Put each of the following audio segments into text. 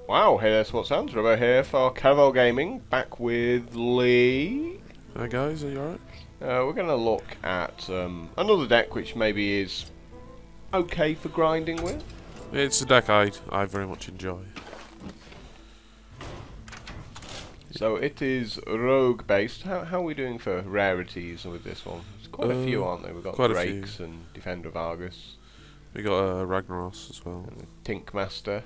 Wow, hey, that's what sounds. Ribbo here for Caravel Gaming, back with Lee. Hi guys, are you alright? We're going to look at another deck which maybe is okay for grinding with. It's a deck I very much enjoy. So it is rogue based. How are we doing for rarities with this one? There's quite a few, aren't there? We've got Drakes and Defender of Argus. We got Ragnaros as well. And the Tink Master.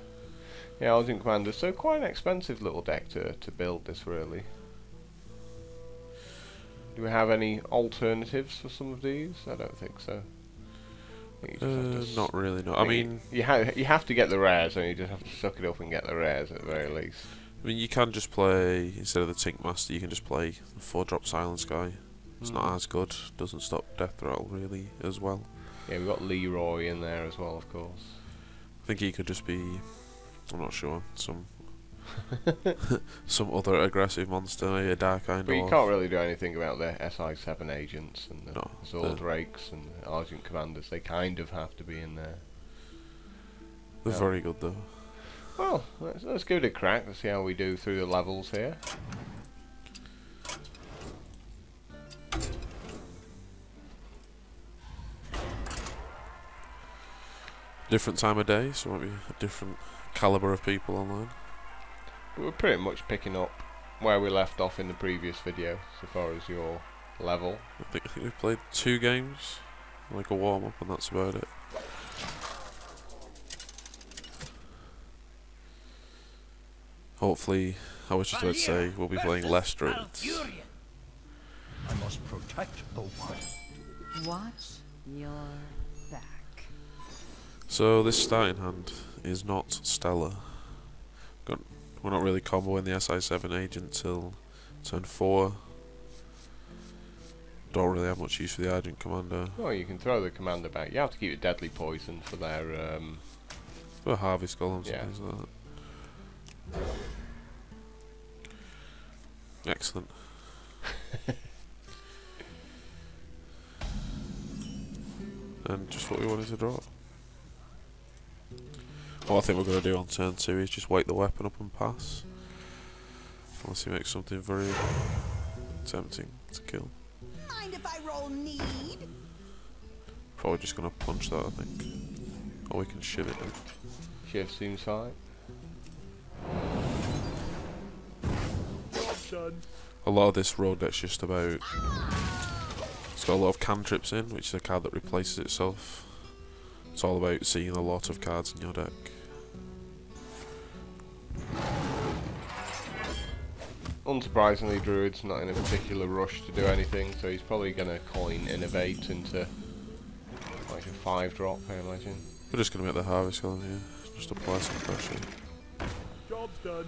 Yeah, I was in Commander, so quite an expensive little deck to build this, really. Do we have any alternatives for some of these? I don't think so. I think you just not really, no. I mean... You have to get the rares, and you just have to suck it up and get the rares at the very least. I mean, you can just play, instead of the Tink Master, you can just play the 4-drop Silence guy. It's not as good, doesn't stop death rattle really as well. Yeah, we've got Leroy in there as well, of course. I think he could just be... I'm not sure. Some other aggressive monster, a Dark Kind. But you can't really do anything about the SI7 agents and the Zor Drakes and the Argent Commanders. They kind of have to be in there. They're very good though. Well, let's give it a crack. Let's see how we do through the levels here. Different time of day, so it might be a different caliber of people online. But we're pretty much picking up where we left off in the previous video, so far as your level. I think we played 2 games, like a warm-up, and that's about it. Hopefully, I was just about to say, we'll be playing less Druids. I must protect the one. Watch your back. So this starting hand is not stellar. We're not really comboing the SI7 agent till turn 4. Don't really have much use for the Argent Commander. Well, you can throw the Commander back. You have to keep it deadly poison for their... For Harvest Golems and things like that. Excellent. And just what we wanted to draw. What I think we're going to do on turn 2 is just wake the weapon up and pass. Unless he makes something very tempting to kill. Mind if I roll need? Probably just going to punch that, I think. Or we can shiv it in. Shiv seems fine. A lot of this road deck's just about... It's got a lot of cantrips in, which is a card that replaces itself. It's all about seeing a lot of cards in your deck. Unsurprisingly, Druid's not in a particular rush to do anything, so he's probably going to coin Innovate into like a 5-drop, I imagine. We're just going to make the Harvest Golem here. Just apply some pressure. Job's done.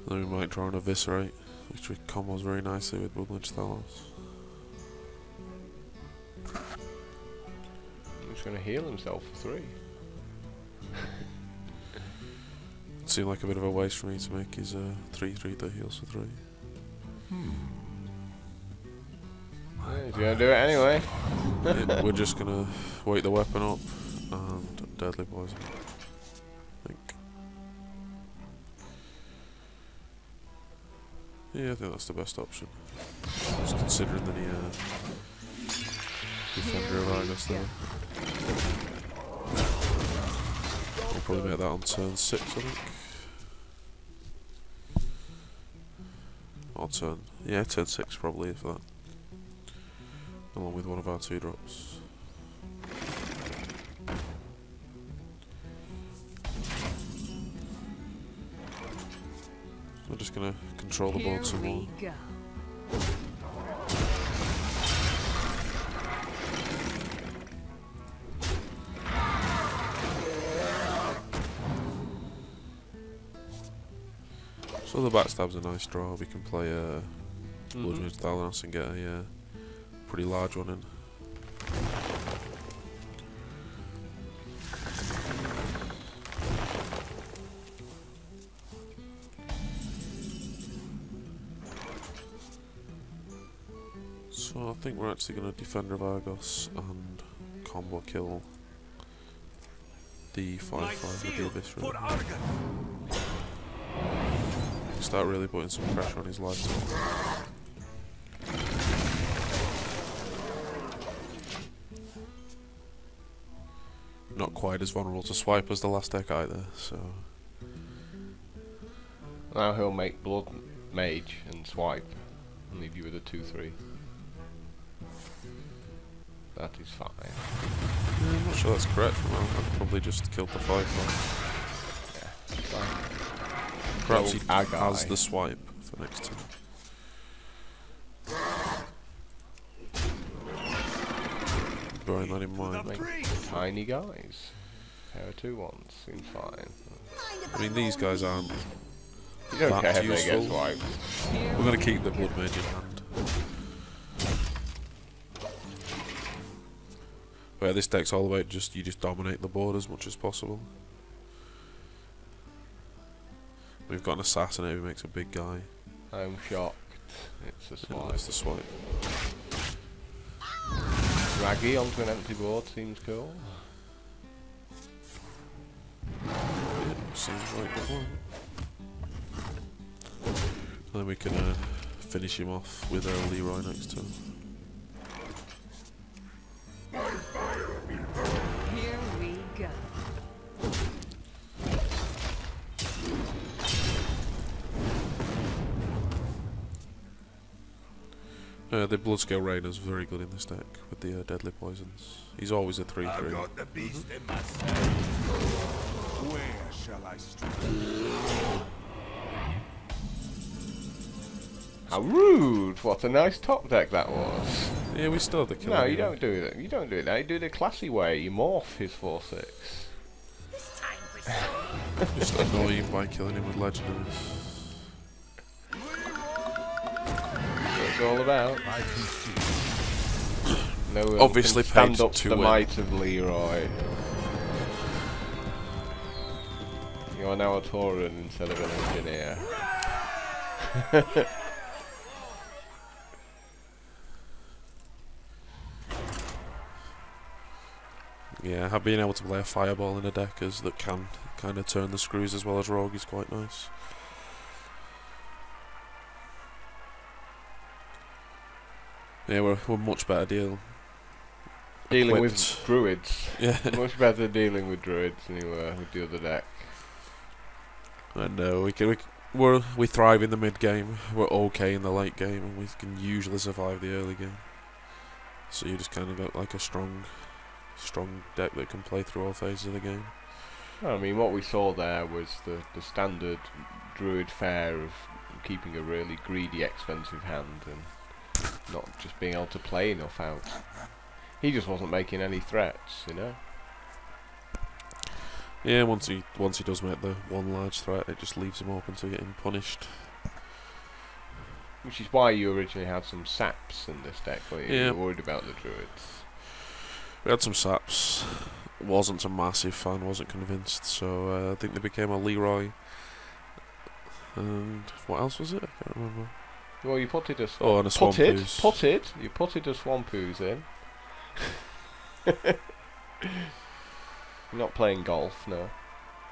Then we might draw an Eviscerate, which combos very nicely with Woodlands Thalos. He's going to heal himself for 3. It seemed like a bit of a waste for me to make his 3/3 that heals for 3. Yeah, he's going to do it anyway. Yeah, we're just going to wake the weapon up and Deadly Poison, I think. Yeah, I think that's the best option. Just considering the Defender of Argus there. We'll probably make that on turn 6, I think. Or turn 6 probably for that. Along with one of our 2-drops. We're just gonna control the board some more. So the backstab's a nice draw. We can play Bloodridge Thalos and get a pretty large one in. So I think we're actually going to Defender of Argos and combo kill the 5/5 with the Eviscerate. Start really putting some pressure on his life. Not quite as vulnerable to swipe as the last deck either, so... Now he'll make Blood Mage and swipe and leave you with a 2/3. That is fine. Yeah, I'm not sure that's correct. Well, I've probably just killed the 5/5. Yeah, that's fine. Perhaps he Our guy. has the swipe for next turn. Bearing that in mind. Make tiny guys. Pair of 2/1s. Seems fine. I mean, these guys aren't You don't that care if they get useful. swiped. We're going to keep the Blood Mage in hand. But yeah, this deck's all about you just dominate the board as much as possible. We've got an Assassinator who makes a big guy. I'm shocked. It's a Yeah, swipe. that's the swipe. Raggy onto an empty board seems cool. Yeah, seems like the one. Then we can finish him off with Leroy next turn. Here we go. The Bloodscale Raider's very good in this deck with the deadly poisons. He's always a 3/3. I've got the beast in myself. Where shall I strike? How rude! What a nice top deck that was. Yeah, we still have the kill. No, you anyway. don't do that. You don't do that. You do it the classy way. You morph his 4/6. Just annoy him by killing him with legendaries. That's what it's all about. I can see. No one Obviously can stand paid up to to the win. might of Leroy. You are now a Tauren instead of an engineer. Yeah, being able to play a fireball in a deck that can kind of turn the screws as well as Rogue is quite nice. Yeah, we're much better dealing with Druids. Yeah, Much better dealing with Druids than you were with the other deck. I know we thrive in the mid game. We're okay in the late game, and we can usually survive the early game. So you just kind of got like a strong deck that can play through all phases of the game. I mean, what we saw there was the standard Druid fare of keeping a really greedy, expensive hand and not just being able to play enough out. He just wasn't making any threats, you know. Yeah, once he does make the one large threat, it just leaves him open to getting punished. Which is why you originally had some saps in this deck, where Yeah. you were worried about the Druids. We had some saps. Wasn't a massive fan. Wasn't convinced. So I think they became a Leroy. And what else was it? I can't remember. Well, you putted a Oh, and a Swampoos. You putted a Swampoos in. You're not playing golf, no.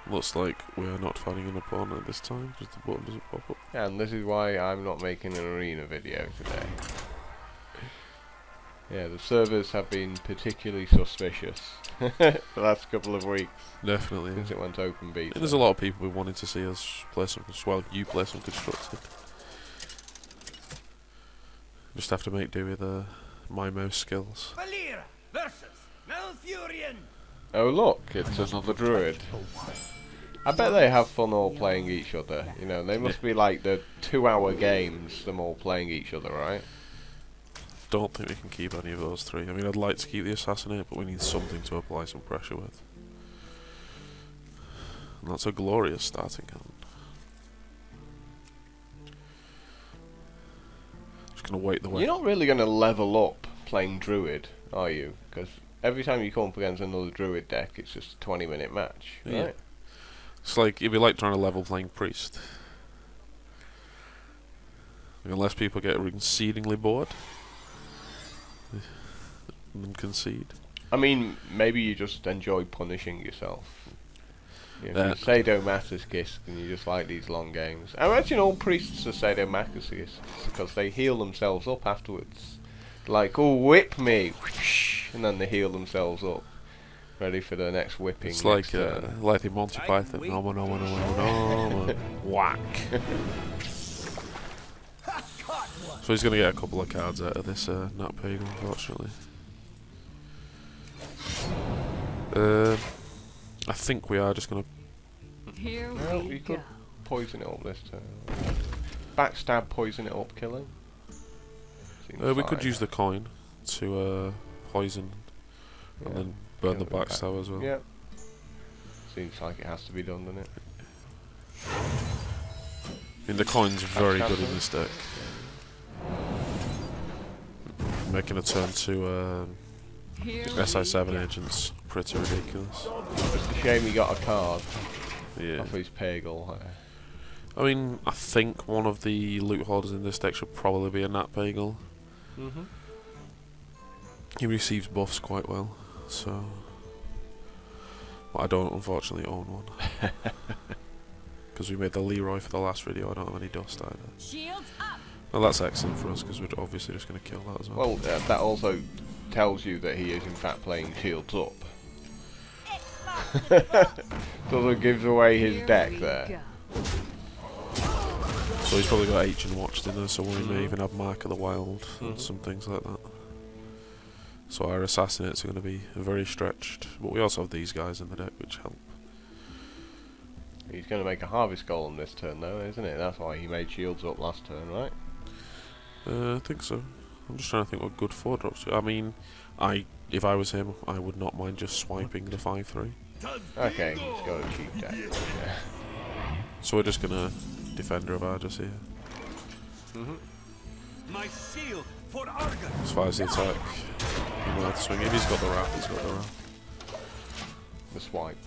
Looks like we are not finding an opponent this time because the button doesn't pop up. And this is why I'm not making an arena video today. Yeah, the servers have been particularly suspicious the last couple of weeks Definitely. since it went open beta. There's a lot of people who wanted to see us play some. Well, you play some Constructed. Just have to make do with my mouse skills. Valir versus Malfurion. Oh look, it's another Druid. I bet they have fun all playing each other. You know, they must be like the 2-hour games, them all playing each other, right? Don't think we can keep any of those three. I mean, I'd like to keep the Assassinator, but we need something to apply some pressure with. And that's a glorious starting hand. Just gonna wait the way. You're not really going to level up playing Druid, are you? Because every time you come up against another Druid deck, it's just a 20-minute match, right? Yeah. It's like it'd be like trying to level playing Priest. Unless people get exceedingly bored and concede. I mean, maybe you just enjoy punishing yourself. Yeah, if you're sadomasochist and you just like these long games. I imagine all priests are sadomasochists because they heal themselves up afterwards. Like, oh, whip me! And then they heal themselves up. Ready for the next whipping. It's like the Monty Python. No, whack. So he's going to get a couple of cards out of this nut pig, unfortunately. I think we are just going to... Here Well, we you go. could poison it up this turn. Backstab, poison it up, kill him. we could use the coin to poison and then burn the backstab as well. Yeah. Seems like it has to be done, doesn't it? I mean, the coin's very good in this deck. Making a turn to SI7 agents pretty ridiculous. It's a shame he got a card Yeah. off his Pagel. I mean, I think one of the loot holders in this deck should probably be a Nat Pagel. He receives buffs quite well, so... But I don't unfortunately own one. Because we made the Leroy for the last video, I don't have any dust either. Shields up. Well, that's excellent for us, because we're obviously just going to kill that as well. Well, that also tells you that he is in fact playing shields up. Sort of gives away his deck there. So he's probably got H and Watched in there, so we may even have Mark of the Wild and some things like that. So our assassinates are going to be very stretched, but we also have these guys in the deck which help. He's going to make a Harvest Golem this turn though, isn't it? That's why he made shields up last turn, right? I think so. I'm just trying to think what good 4-drops. I mean, if I was him, I would not mind just swiping the 5/3. Okay, he's got a cheap deck. Yeah. So we're just going to Defender of Argus here. My shield for Argus. As far as the attack, he might have to swing. If he's got the Wrath, he's got the Wrath. The swipe.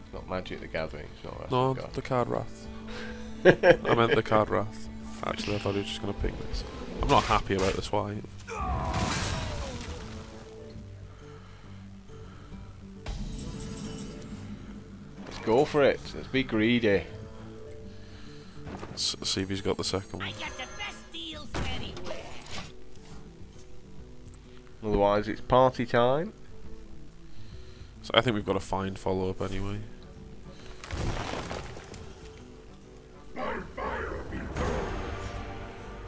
It's not Magic the Gathering, it's not Wrath No, of God. the card Wrath. I meant the card Wrath. Actually, I thought he was just going to pick this. I'm not happy about the swipe. Let's go for it. Let's be greedy. Let's see if he's got the second one. I got the best deals anywhere. Otherwise, it's party time. So I think we've got to find follow-up anyway.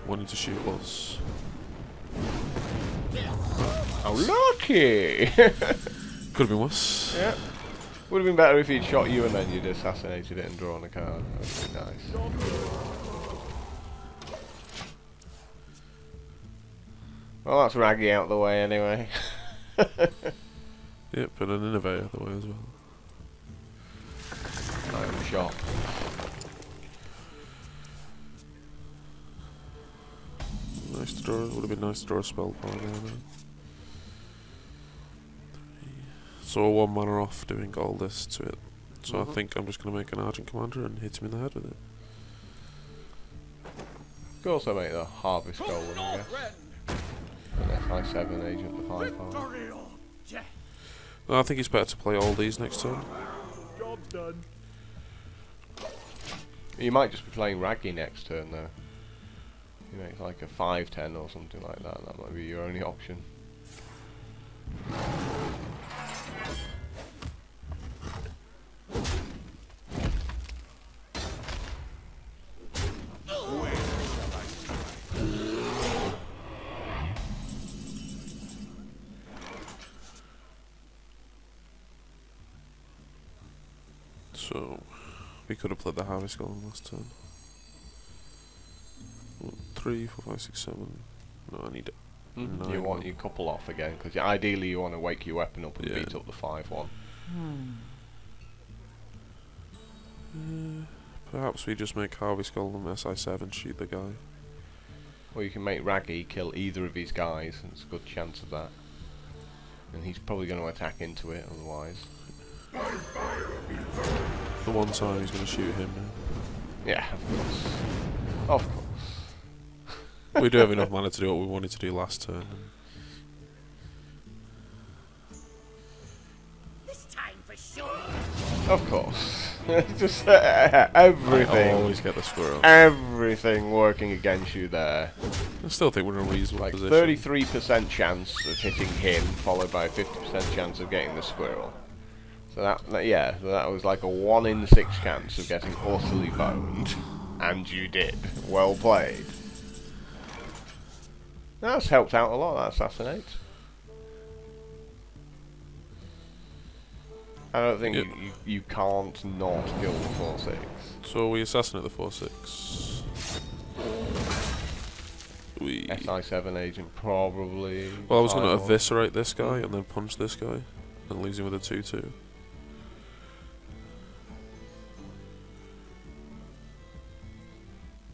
Wanting to shoot us. Oh, lucky! Could have been worse. Yeah. Would have been better if he'd shot you and then you'd assassinated it and drawn a card. That would be nice. Well, that's Raggy out the way anyway. Yep, and an Innovator the way as well. I am shocked. Nice to draw. Would have been nice to draw a spell by now. So 1 mana off doing Goldust to it. So I think I'm just going to make an Argent Commander and hit him in the head with it. Could also make the Harvest Golem, I guess. An SI7 agent, the 5/5. No, I think it's better to play all these next turn. Job done. You might just be playing Raggy next turn though. You make like a 5/10 or something like that. That might be your only option. So we could have played the Harvest Golem last turn. 1, 3, 4, 5, 6, 7. No, I need it. You want your couple off again because ideally you want to wake your weapon up and Yeah. beat up the 5/1. Perhaps we just make Harvest Golem SI7 shoot the guy. Or you can make Raggy kill either of his guys, and it's a good chance of that. And he's probably going to attack into it otherwise. The one time he's going to shoot him now. Yeah, of course. Of course. We do have enough mana to do what we wanted to do last turn. This time for sure. Of course. Just everything. I always get the squirrel. Everything working against you there. I still think we're in a reasonable Like position. 33% chance of hitting him, followed by a 50% chance of getting the squirrel. So that was like a 1 in 6 chance of getting utterly boned. And you did. Well played. That's helped out a lot, that assassinate. I don't think you can't not kill the 4/6. So we assassinate the 4/6. We. SI7 agent probably. Well, I was going to 5-1. eviscerate this guy and then punch this guy, and lose him with a 2/2.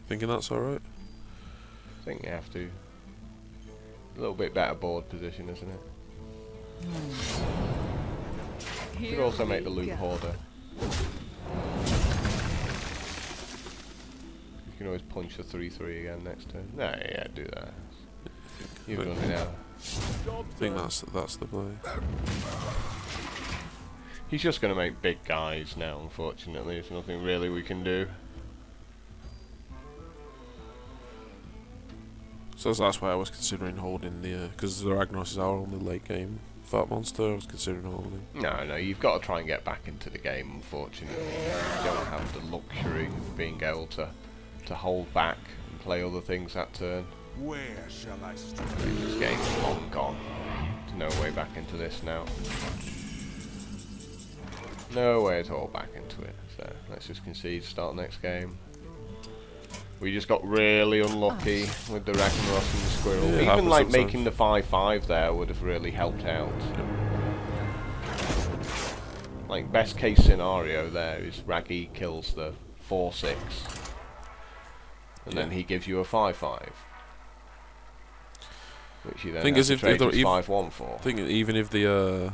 Thinking that's alright? I think you have to. A little bit better board position, isn't it? You could also make the loot hoarder. You can always punch the 3/3 again next turn. No, yeah, do that. You've done it now. I think that's the play. He's just going to make big guys now, unfortunately. There's nothing really we can do. So that's why I was considering holding the, because the Ragnaros is our only late game fat monster. I was considering holding him. No, you've got to try and get back into the game, unfortunately. You don't have the luxury of being able to hold back and play other things that turn. Where shall I strike? This game's long gone. There's no way back into this now. No way at all back into it. So let's just concede, start next game. We just got really unlucky with the Ragnaros and the squirrel. Yeah, even like sometimes. making the 5/5 there would have really helped out. Like best case scenario there is Raggy kills the 4/6 and then he gives you a 5/5. Which you then Thing have is, to if trade the- his 5/1 for. I think even if the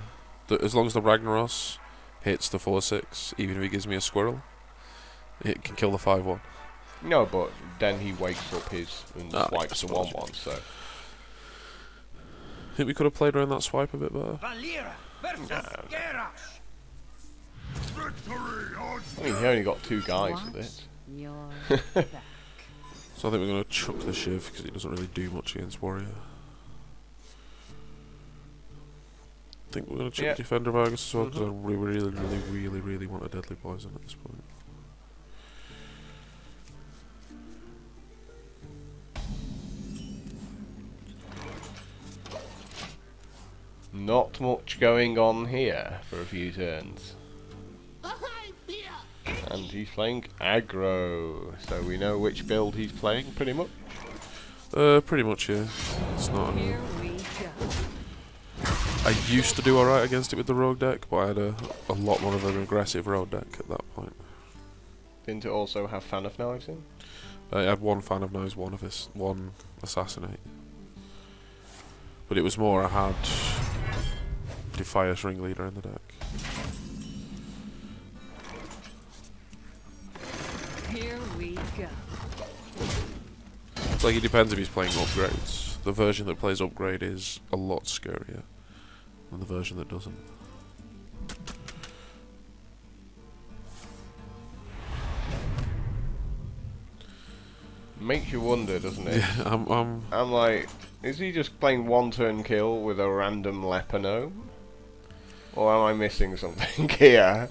as long as the Ragnaros hits the 4/6, even if he gives me a squirrel, it can kill the 5/1. No, but then he wakes up his and Ah, swipes the I suppose. 1/1, so... I think we could have played around that swipe a bit better. Valera versus Garrosh. Victory on I mean, he only got 2 guys with it. Your back. So I think we're going to chuck the Shiv because he doesn't really do much against Warrior. I think we're going to chuck Yeah. Defender of Argus as well because I really want a Deadly Poison at this point. Not much going on here for a few turns. And he's playing aggro, so we know which build he's playing, pretty much. Pretty much, yeah. It's not. Here we go. I used to do alright against it with the Rogue deck, but I had a lot more of an aggressive Rogue deck at that point. Didn't it also have Fan of Knives in? I had one Fan of Knives, one Assassinate. But it was more I had Defias Ringleader in the deck. Here we go. It's like it depends if he's playing upgrades. The version that plays upgrade is a lot scarier than the version that doesn't. Makes you wonder, doesn't it? Yeah, I'm like, is he just playing 1-turn kill with a random Lepanome? Or am I missing something here?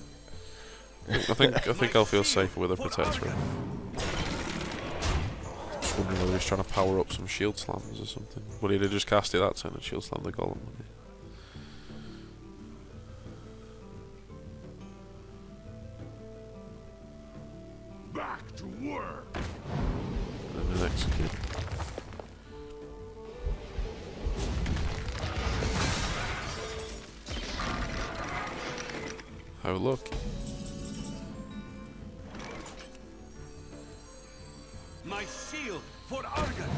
I think I'll feel safer with a Protectorate. Just wondering whether he's trying to power up some shield slams or something. But he'd have just cast it that turn and shield slam the golem, wouldn't he? back to work. And then execute. How lucky. My shield for Argon.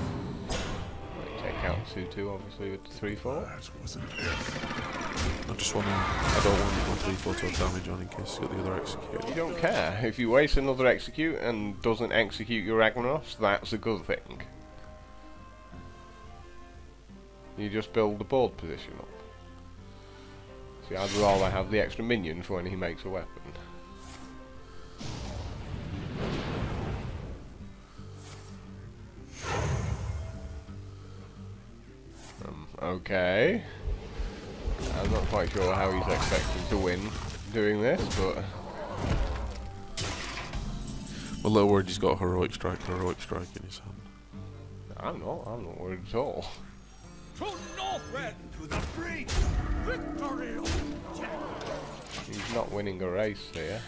Take out 2/2 obviously with the 3/4. That wasn't it. I just want to. I don't want my 3/4 to have damage on in case he's got the other execute. You don't care. If you waste another execute and doesn't execute your Ragnaros, that's a good thing. You just build the board position up. See, I'd rather have the extra minion for when he makes a weapon. Okay. I'm not quite sure how he's expecting to win doing this, but... Well, little worried he's got heroic strike in his hand. I'm not worried at all. He's not winning a race here.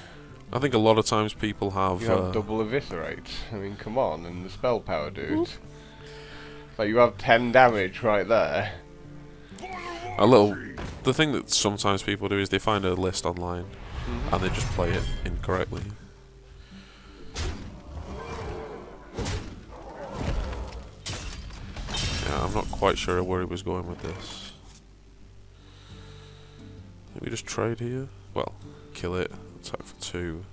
I think a lot of times people have... You have double eviscerate. I mean, come on, and the spell power, dude. So you have 10 damage right there. The thing that sometimes people do is they find a list online and they just play it incorrectly. Yeah, I'm not quite sure where he was going with this. Can we just trade here? Well, kill it, attack for 2.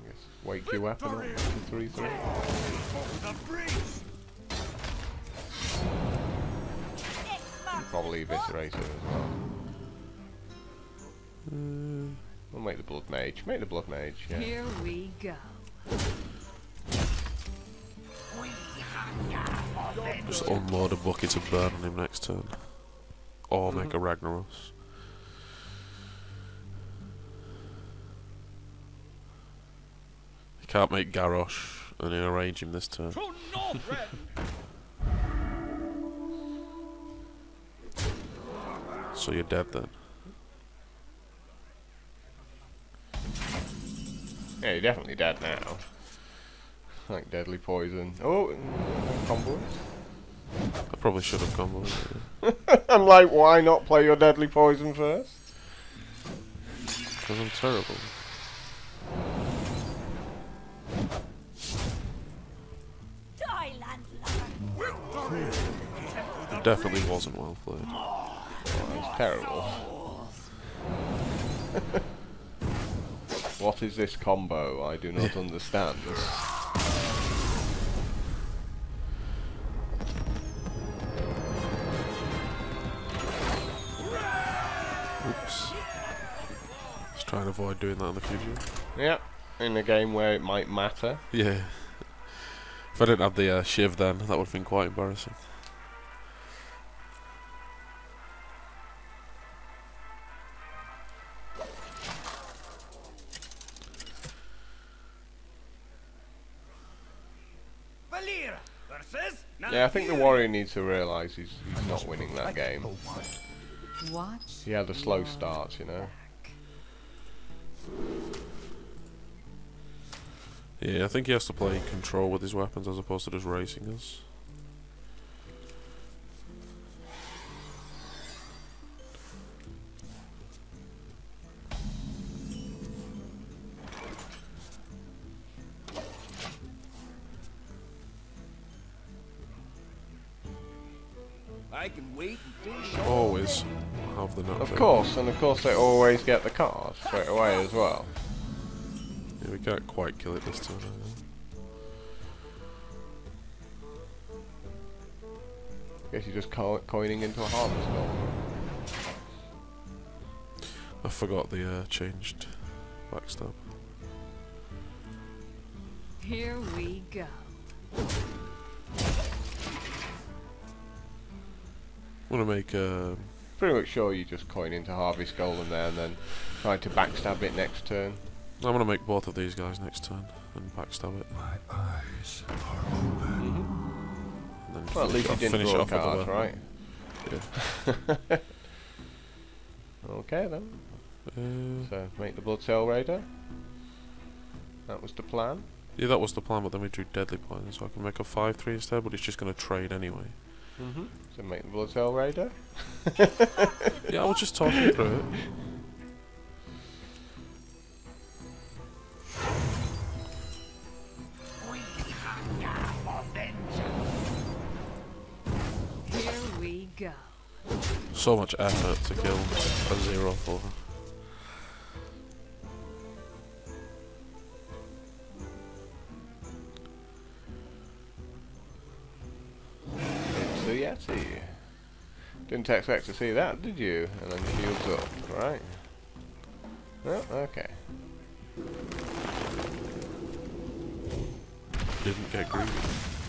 Yes, wake your weapon up to 3/3. Probably eviscerator as well. We'll make the blood mage. Make the blood mage, yeah. Here we go. Just unload a bucket of burn on him next turn. Or make a Ragnaros. You can't make Garrosh and then arrange him this turn. So you're dead then. Yeah, you're definitely dead now. Like deadly poison. Oh, combo. I probably should have gone with it. I'm like, why not play your deadly poison first? Because I'm terrible. It definitely wasn't well played. Oh, that's terrible. What is this combo? I do not understand. Oops. Just try and avoid doing that in the future. Yeah, in a game where it might matter. Yeah. If I didn't have the shiv then, that would have been quite embarrassing. Yeah, I think the warrior needs to realise he's not winning that game. Watch. He had a slow start, you know. Yeah, I think he has to play control with his weapons as opposed to just racing us. I can wait and Always have the nut. Of course, and of course they always get the card straight away as well. Yeah, we can't quite kill it this time. Guess you're just coining into a harvest goal. I forgot the changed backstab. Here we go. I'm gonna make Pretty much sure you just coin into Harvest Golem there and then try to backstab it next turn. I'm gonna make both of these guys next turn and backstab it. my eyes are open. And then Well, at least you didn't finish draw a off with the card, weapon. right? Yeah. Okay then. So make the Blood Cell Raider. That was the plan. Yeah, that was the plan, but then we drew Deadly Poison, so I can make a 5/3 instead, but it's just gonna trade anyway. So make the Blood Cell Raider. Yeah, I was just talking through it. Here we go. So much effort to kill a 0 for her. It's the Yeti. Didn't expect to see that, did you? And then shields up, right? Oh, okay. Didn't get greedy.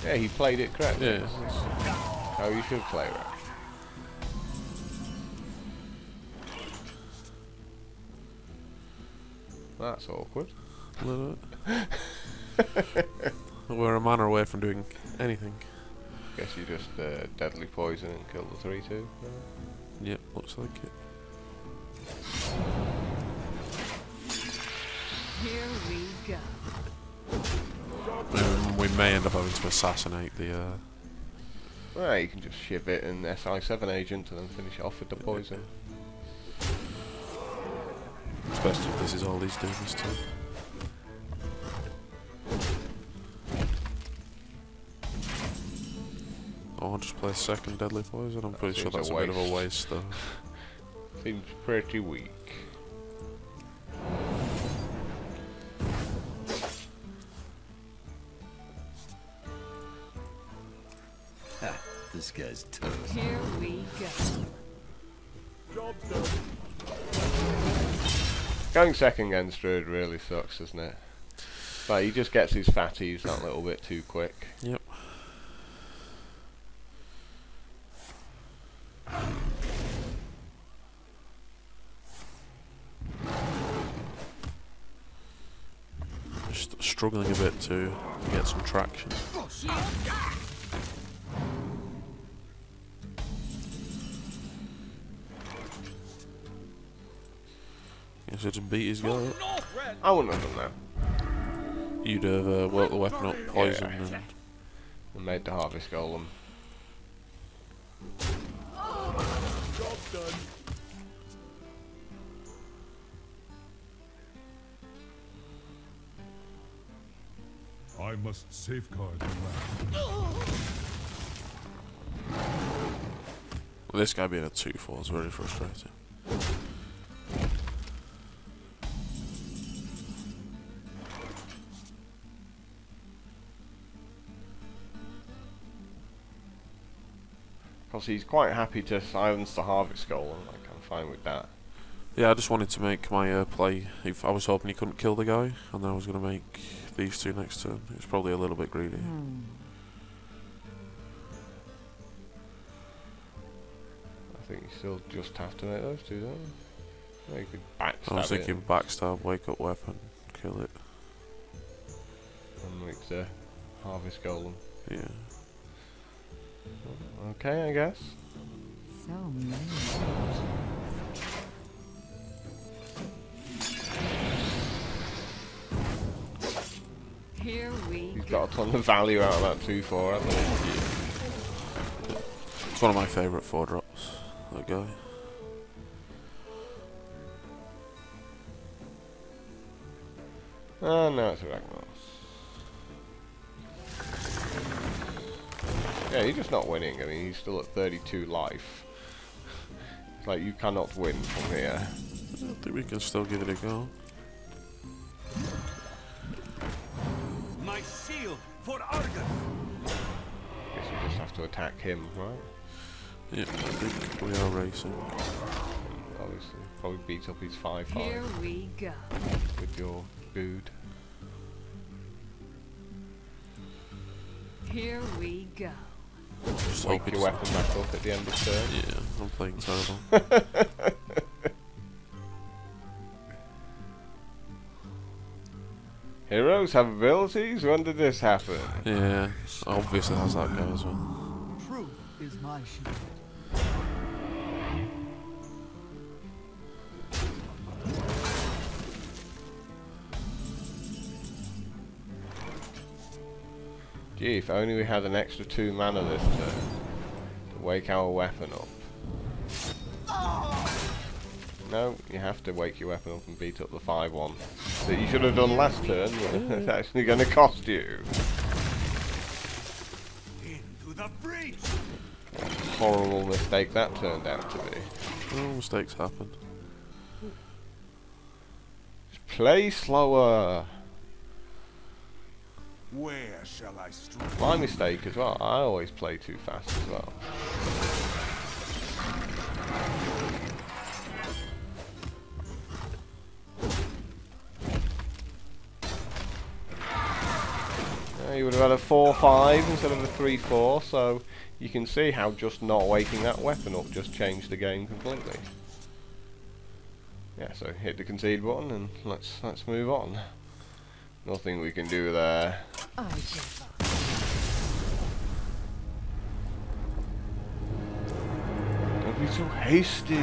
Yeah, he played it correctly. Yeah. How you should play it. That's awkward. A little bit. We're a mana away from doing anything. Guess you just deadly poison and kill the 3/2. Yep, looks like it. Here we go. We may end up having to assassinate the. Well, you can just shiv it and SI7 agent and then finish it off with the poison. Especially if this is all he's doing this time. Oh, I'll just play second deadly poison. I'm pretty sure that's a bit of a waste though. Seems pretty weak. This guy's toast. Here we go. Job's done. Going second against Druid really sucks, doesn't it? Like, he just gets his fatties that little bit too quick. Yep. Just struggling a bit to get some traction. Guess I just beat his guy up. I wouldn't have done that. You'd have worked the weapon up, poison, Yeah. And made the Harvest Golem. Job's done. I must safeguard the land. Well, this guy being a 2/4 is very frustrating. Because he's quite happy to silence the Harvest Golem, like, I'm fine with that. Yeah, I just wanted to make my play. If I was hoping he couldn't kill the guy, and then I was going to make these two next turn. It was probably a little bit greedy. I think you still just have to make those two, don't you? Yeah, you could backstab I was thinking it backstab, wake up weapon, kill it. and make the Harvest Golem. Yeah. Okay, I guess. So many. Here we He's go. got a ton of value out of that 2/4, hasn't he? It's one of my favourite 4-drops, that guy. Oh, no, it's a Ragnaros. Yeah, he's just not winning. I mean, he's still at 32 life. It's like, you cannot win from here. I think we can still give it a go. My shield for Argus. Guess you just have to attack him, right? Yeah, I think we are racing. Obviously, probably beat up his 5/5 Here we go. with your food. Here we go. Just Wake hope your it's- weapon back up at the end of turn. Yeah, I'm playing terrible. Heroes have abilities? When did this happen? Yeah, obviously has that guy as well. Truth is my shield. Gee, if only we had an extra 2 mana this turn to wake our weapon up. No, you have to wake your weapon up and beat up the 5/1 that you should have done last turn, but it's actually going to cost you. Into the breach. Horrible mistake that turned out to be. Well, mistakes happen. Just play slower. Where shall I strike? My mistake as well. I always play too fast as well. Yeah, you would have had a 4-5 instead of a 3-4, so you can see how just not waking that weapon up just changed the game completely. Yeah, so hit the concede button and let's move on. Nothing we can do there. I give up. Don't be so hasty.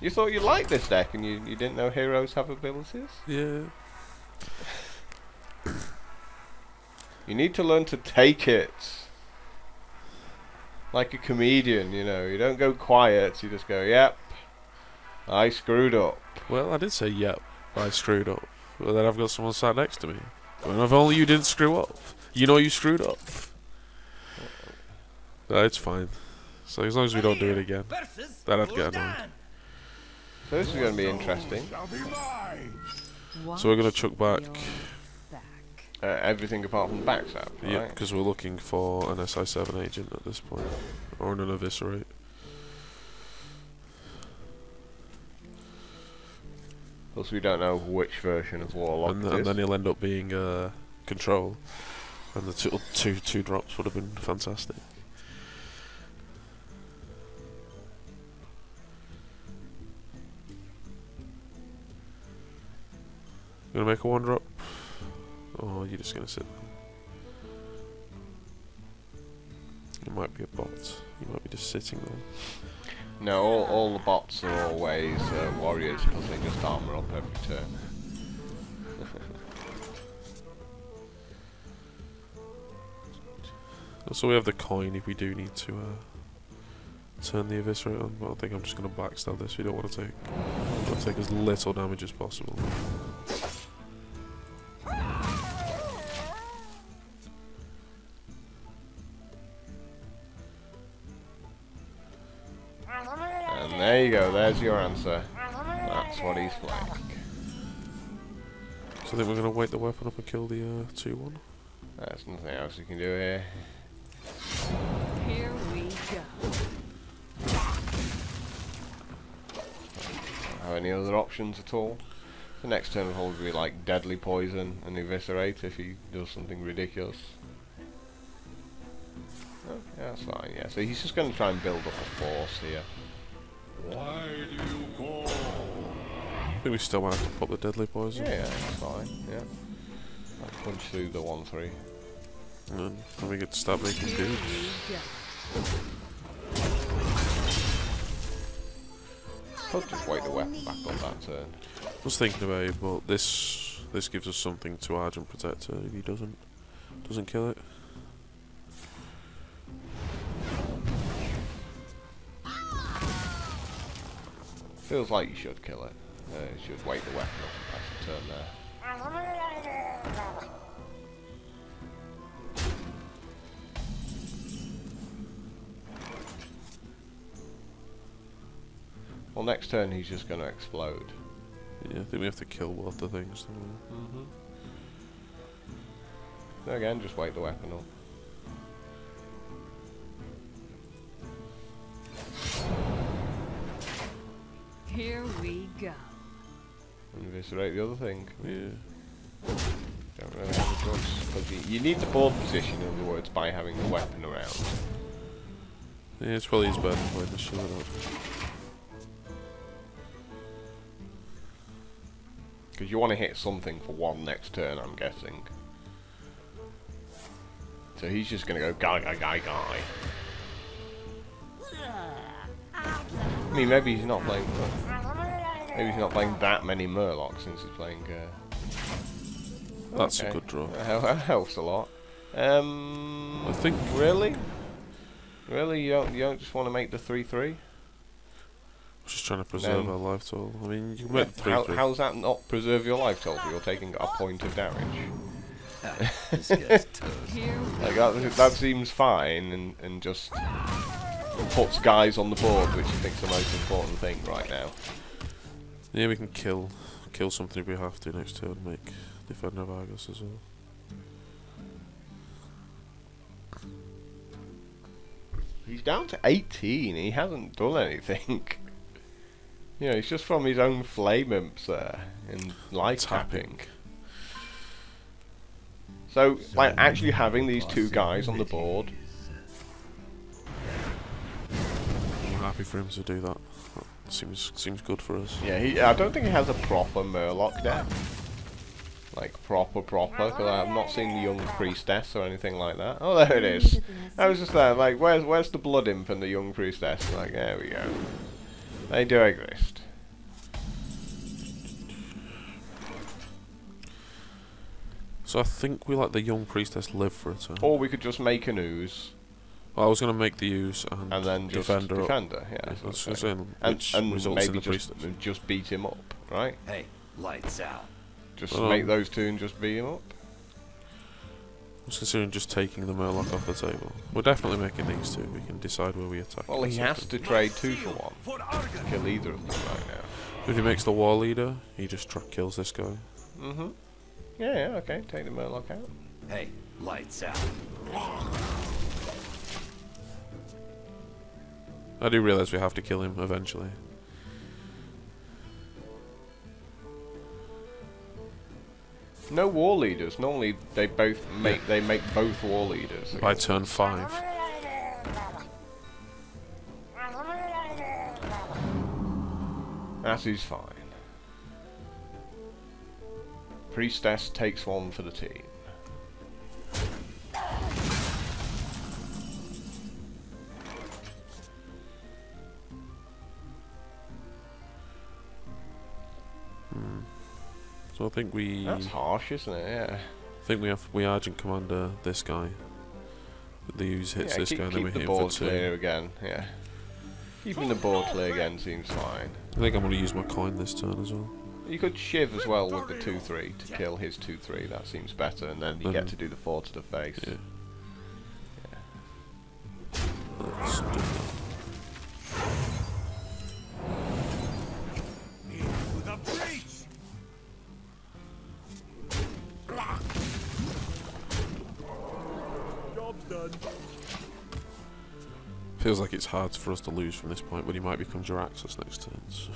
You thought you liked this deck and you didn't know heroes have abilities? Yeah. You need to learn to take it. Like a comedian, you know. You don't go quiet, you just go, yep, I screwed up. Well, I did say yep, I screwed up. But then I've got someone sat next to me. And if only you didn't screw up. You know you screwed up. No, it's fine. So as long as we don't do it again. Then I'd get annoyed. So this is going to be interesting. So we're going to chuck back. Everything apart from the backstab, right? Yeah, because we're looking for an SI7 agent at this point. Or an eviscerate. Plus we don't know which version of Warlock it is. And then he'll end up being control. And the two drops would have been fantastic. Gonna make a 1-drop? Or you're just gonna sit there? It might be a bot. You might be just sitting there. No, all the bots are always warriors because they just armor up every turn. So we have the coin if we do need to turn the eviscerate on, but I think I'm just going to backstab this. We don't want to take as little damage as possible. And there you go, there's your answer. That's what he's playing. So I think we're going to wake the weapon up and kill the 2-1. There's nothing else you can do here. Here we go. Don't have any other options at all. The next turn will probably be like deadly poison and eviscerate if he does something ridiculous. Oh, yeah, that's fine, yeah. So he's just going to try and build up a force here. Why do you call? I think we still might have to pop the deadly poison. Yeah, that's fine, yeah. I'll punch through the 1-3. And then we get to start making dudes. Could just wait the weapon back on that turn. I was thinking about it, but this gives us something to Argent Protector if he doesn't kill it. Feels like you should kill it. You should wait the weapon up and pass the turn there. Well, next turn he's just going to explode. Yeah, I think we have to kill both the things. So again, just wait the weapon up. Here we go. And eviscerate the other thing. Yeah. Don't really have a choice. Because you need the board position, in other words, by having the weapon around. Yeah, it's probably his bad to play the shield up. Because you want to hit something for one next turn, I'm guessing. So he's just going to go guy. I mean, maybe he's not playing. Maybe he's not playing that many Murlocs since he's playing. That's a good draw. That helps a lot. I think really, you don't just want to make the 3-3. Just trying to preserve our life total. I mean, you can make 3-3. How's that not preserve your life total? You're taking a point of damage. This guy's toast. Like that seems fine and just puts guys on the board, which I think is the most important thing right now. Yeah, we can kill something if we have to next turn. Make Defender of Argus as well. He's down to 18. He hasn't done anything. You know, it's just from his own flame imps there in light tapping. So, like, actually having these two guys on the board. I'm happy for him to do that. That seems good for us. Yeah, I don't think he has a proper Murloc deck. Like, proper, because I've not seen the Young Priestess or anything like that. Oh, there it is. I was just there, like, where's the Blood Imp and the Young Priestess? Like, there we go. They do exist. So I think we let the Young Priestess live for a turn. Or we could just make an ooze. Well, I was going to make the use and then just defender. Yeah, that's what I'm saying. And maybe just beat him up, right? Hey, lights out. Just make those two and just beat him up. I was considering just taking the Murloc off the table. We're definitely making these two. We can decide where we attack. Well, he has to trade 2 for 1. Kill either of them right now. If he makes the War Leader, he just kills this guy. Mhm. Yeah, okay. Take the Murloc out. Hey, lights out. I do realise we have to kill him eventually. No war leaders. Normally they make both war leaders. By turn 5. That is fine. Priestess takes 1 for the team. So I think we... That's harsh, isn't it? Yeah. I think we Argent Commander this guy. The use hits this guy and then we hit him for 2. Clear again, yeah. Keeping the board clear again seems fine. I think I'm going to use my coin this turn as well. You could shiv as well with the 2-3 to kill his 2-3, that seems better, and then you get to do the 4 to the face. Yeah. Yeah. Let's do that. Feels like it's hard for us to lose from this point, but he might become Jiraxxus next turn. So.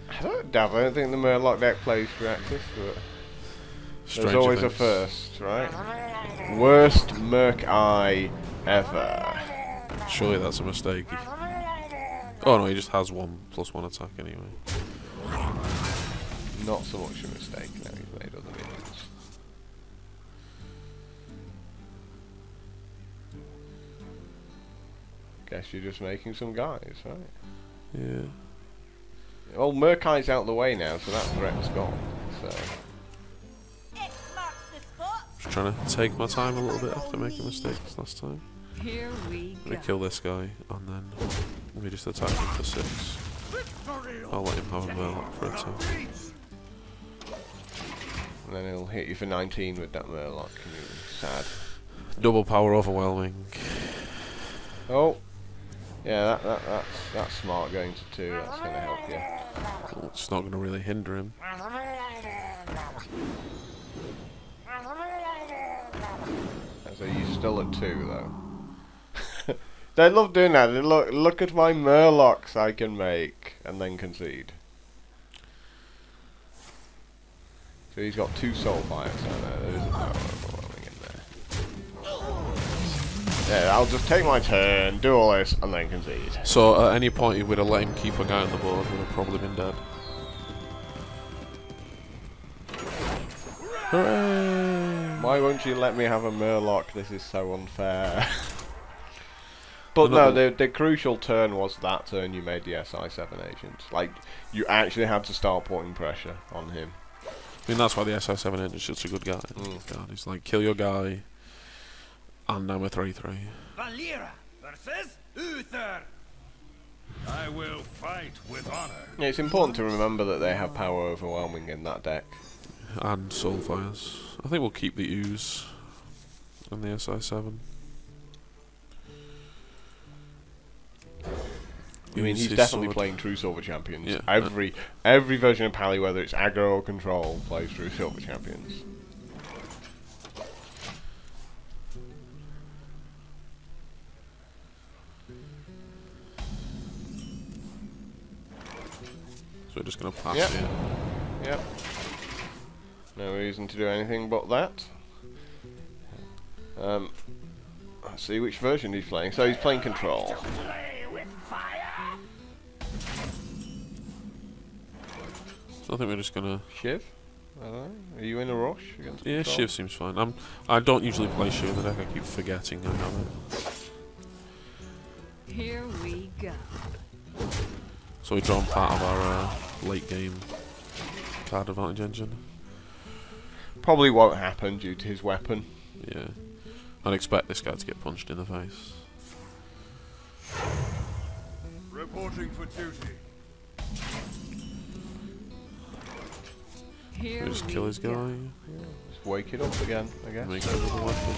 I don't think the Murloc deck plays Jiraxxus, but there's always a first, right? Worst Merc Eye ever. Surely that's a mistake. Oh no, he just has 1+1 attack anyway. Not so much a mistake, now he's made other minions. Guess you're just making some guys, right? Yeah. Well, Merkai's out the way now, so that threat's gone. So. Just trying to take my time a little bit after making mistakes last time. Here we Let me go. kill this guy, and then let me just attack him for 6. I'll let him have a Murloc for a 2. And then he'll hit you for 19 with that Murloc, and you're sad. Double power overwhelming. Oh! Yeah, that's smart going to 2, that's going to help you. Well, it's not going to really hinder him. So you're still at 2 though. They love doing that. They look at my Murlocs I can make, and then concede. So he's got 2 soul fires, so there is a power overwhelming in there. Yeah, I'll just take my turn, do all this, and then concede. So at any point he would have let him keep a guy on the board, would have probably been dead. Hooray! Why won't you let me have a Murloc? This is so unfair. But no, the crucial turn was that turn you made the SI7 agent. Like, you actually had to start putting pressure on him. I mean, that's why the SI7 agent's such a good guy. God, he's like, kill your guy, and I'm a 3-3. Valera versus Uther. I will fight with honor. Yeah, it's important to remember that they have power overwhelming in that deck. And Soulfires. I think we'll keep the Ooze and the SI7. I mean, he's definitely playing True Silver Champions. Yeah. Every version of Pally, whether it's aggro or control, plays True Silver Champions. we're just going to pass Yep. it. Yep. No reason to do anything but that. Let's see which version he's playing. So he's playing Control. So I think we're just going to... Shiv? I don't know. Are you in a rush against Yeah, Control? Shiv seems fine. I don't usually play Shiv in the deck, I keep forgetting I have it. Here we go. So we draw part of our late game card advantage engine. Probably won't happen due to his weapon. Yeah. I'd expect this guy to get punched in the face. Reporting for duty. Here We just we kill his go. guy. Just wake it up again, I guess. Make it with the weapon.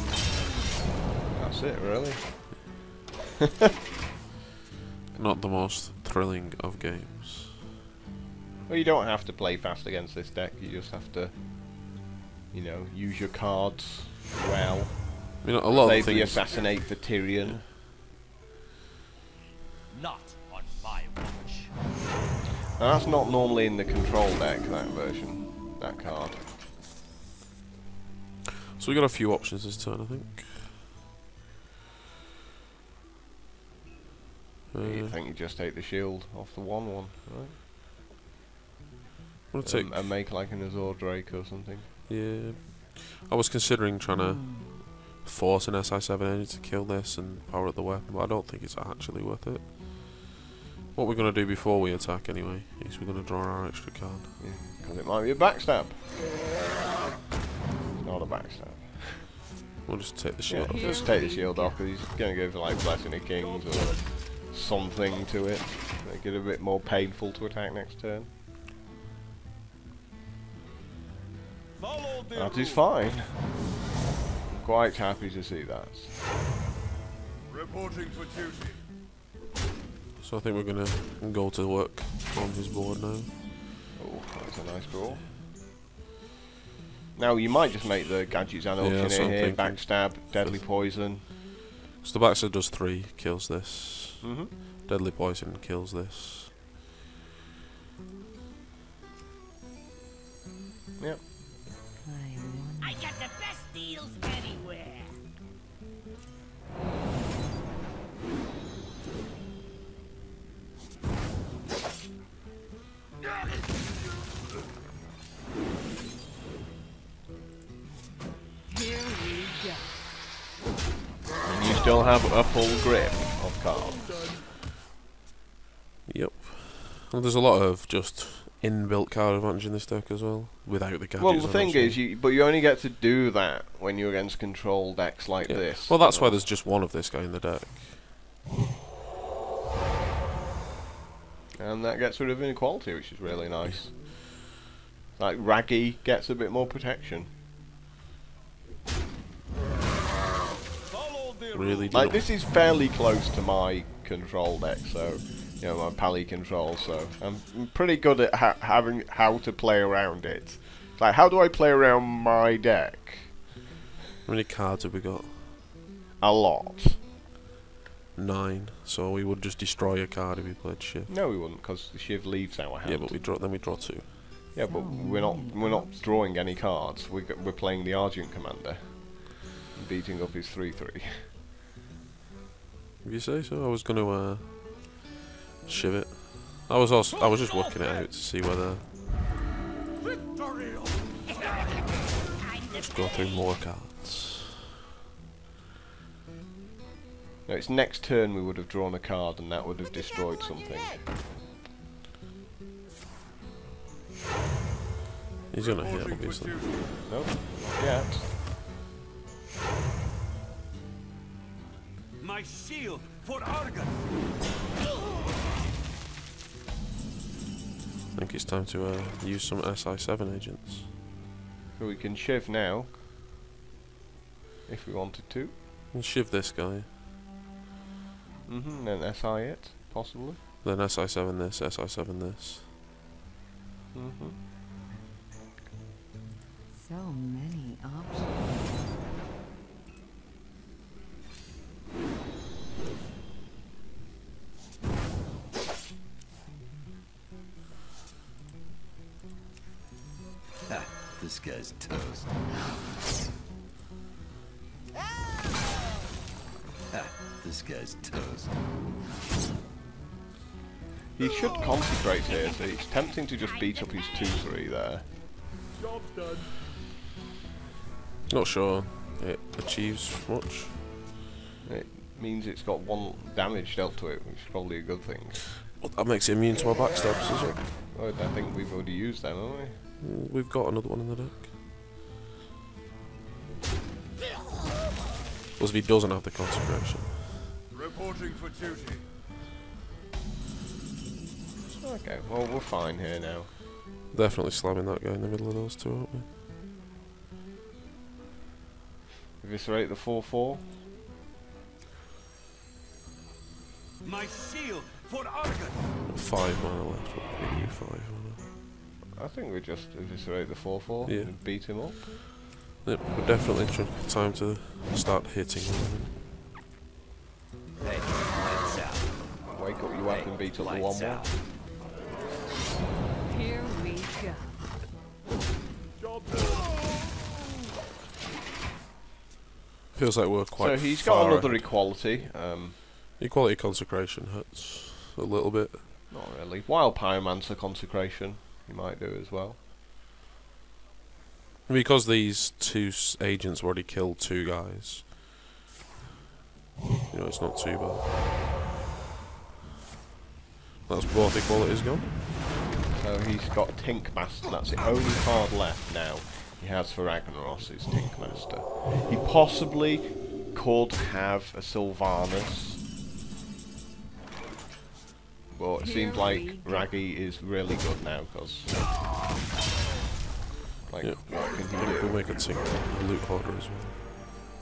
That's it, really. Not the most thrilling of games. Well, you don't have to play fast against this deck. You just have to, you know, use your cards well. I mean, a lot Save of the things. assassinate for Tyrion. Not on my watch. Now, that's not normally in the Control deck, that version, that card. So we got a few options this turn, I think. You think you just take the shield off the 1/1, right? I'm gonna take. And make like an Azor Drake or something. Yeah. I was considering trying to force an SI7 engine to kill this and power up the weapon, but I don't think it's actually worth it. What we're going to do before we attack anyway is we're going to draw our extra card. Yeah, because it might be a backstab. It's not a backstab. We'll just take the shield Yeah, off. just take the shield off because he's going to go for like Blessing of Kings or something to it. Make it a bit more painful to attack next turn. Follow the That is rules. fine. Quite happy to see that. Reporting for duty. So I think we're going to go to work on his board now. Oh, that's a nice draw. Now you might just make the Gadgets and Yeah, that's what I'm here, thinking. backstab, deadly poison. So the backstab does 3, kills this. Mhm. Deadly poison kills this. Yep. I got the best deals anywhere. Here we go. And you still have a full grip of cards. Yep. Well, there's a lot of just inbuilt card advantage in this deck as well, without the gadgets. Well, the thing obviously. is, you only get to do that when you're against control decks like Yeah. this. Well, that's why there's just one of this guy in the deck. And that gets rid of inequality, which is really nice. Like Raggy gets a bit more protection. Follow the Really do Like not- this is fairly close to my control deck, so you know my Pally control. So I'm pretty good at having how to play around it. Like how do I play around my deck? How many cards have we got? A lot. 9. So we would just destroy a card if we played Shiv. No, we wouldn't, because the Shiv leaves our hand. Yeah, but we draw. Then we draw 2. Yeah, but we're not drawing any cards. We're playing the Argent Commander, and beating up his 3/3. If you say so, I was going to Shiv it. I was just working it out to see whether victory. just go through more cards. No, it's next turn we would have drawn a card, and that would have destroyed something. He's gonna hit, Reporting for obviously. duty. Nope, not yet. My shield for Argon. I think it's time to use some SI7 agents. So we can Shiv now, if we wanted to. And Shiv this guy. Then SI it, possibly. Then SI7 this, SI7 this. So many options. This guy's toast. This guy's toast. He should concentrate here, so it's tempting to just beat up his 2-3 there. Job done. Not sure it achieves much. It means it's got 1 damage dealt to it, which is probably a good thing. Well, that makes it immune to our backstabs, is it? Oh, I think we've already used them, haven't we? We've got another one in the deck. Plus if he doesn't have the consecration. Reporting for duty. Okay, well we're fine here now. Definitely slamming that guy in the middle of those two, aren't we? Eviscerate the 4-4. My shield for Argon. 5 mana left. What do we do? 5 mana. I think we just eviscerate the 4-4 Yeah. and beat him up. Yep, we're definitely time to start hitting him. Hey, lights out. Wake up your weapon, beat up the 1-1. Here we go. Job done. Feels like we're quite So he's got far another ahead. equality. Equality consecration hurts a little bit. Not really. Wild Pyromancer consecration, you might do as well. Because these two agents already killed 2 guys. You know, it's not too bad. That's both equalities gone. So he's got Tinkmaster, that's the only card left now he has for Ragnaros is Tinkmaster. He possibly could have a Sylvanas, but it seems like Raggy is really good now because, like, Yep. what can he We'll do? make a loot hoarder as well.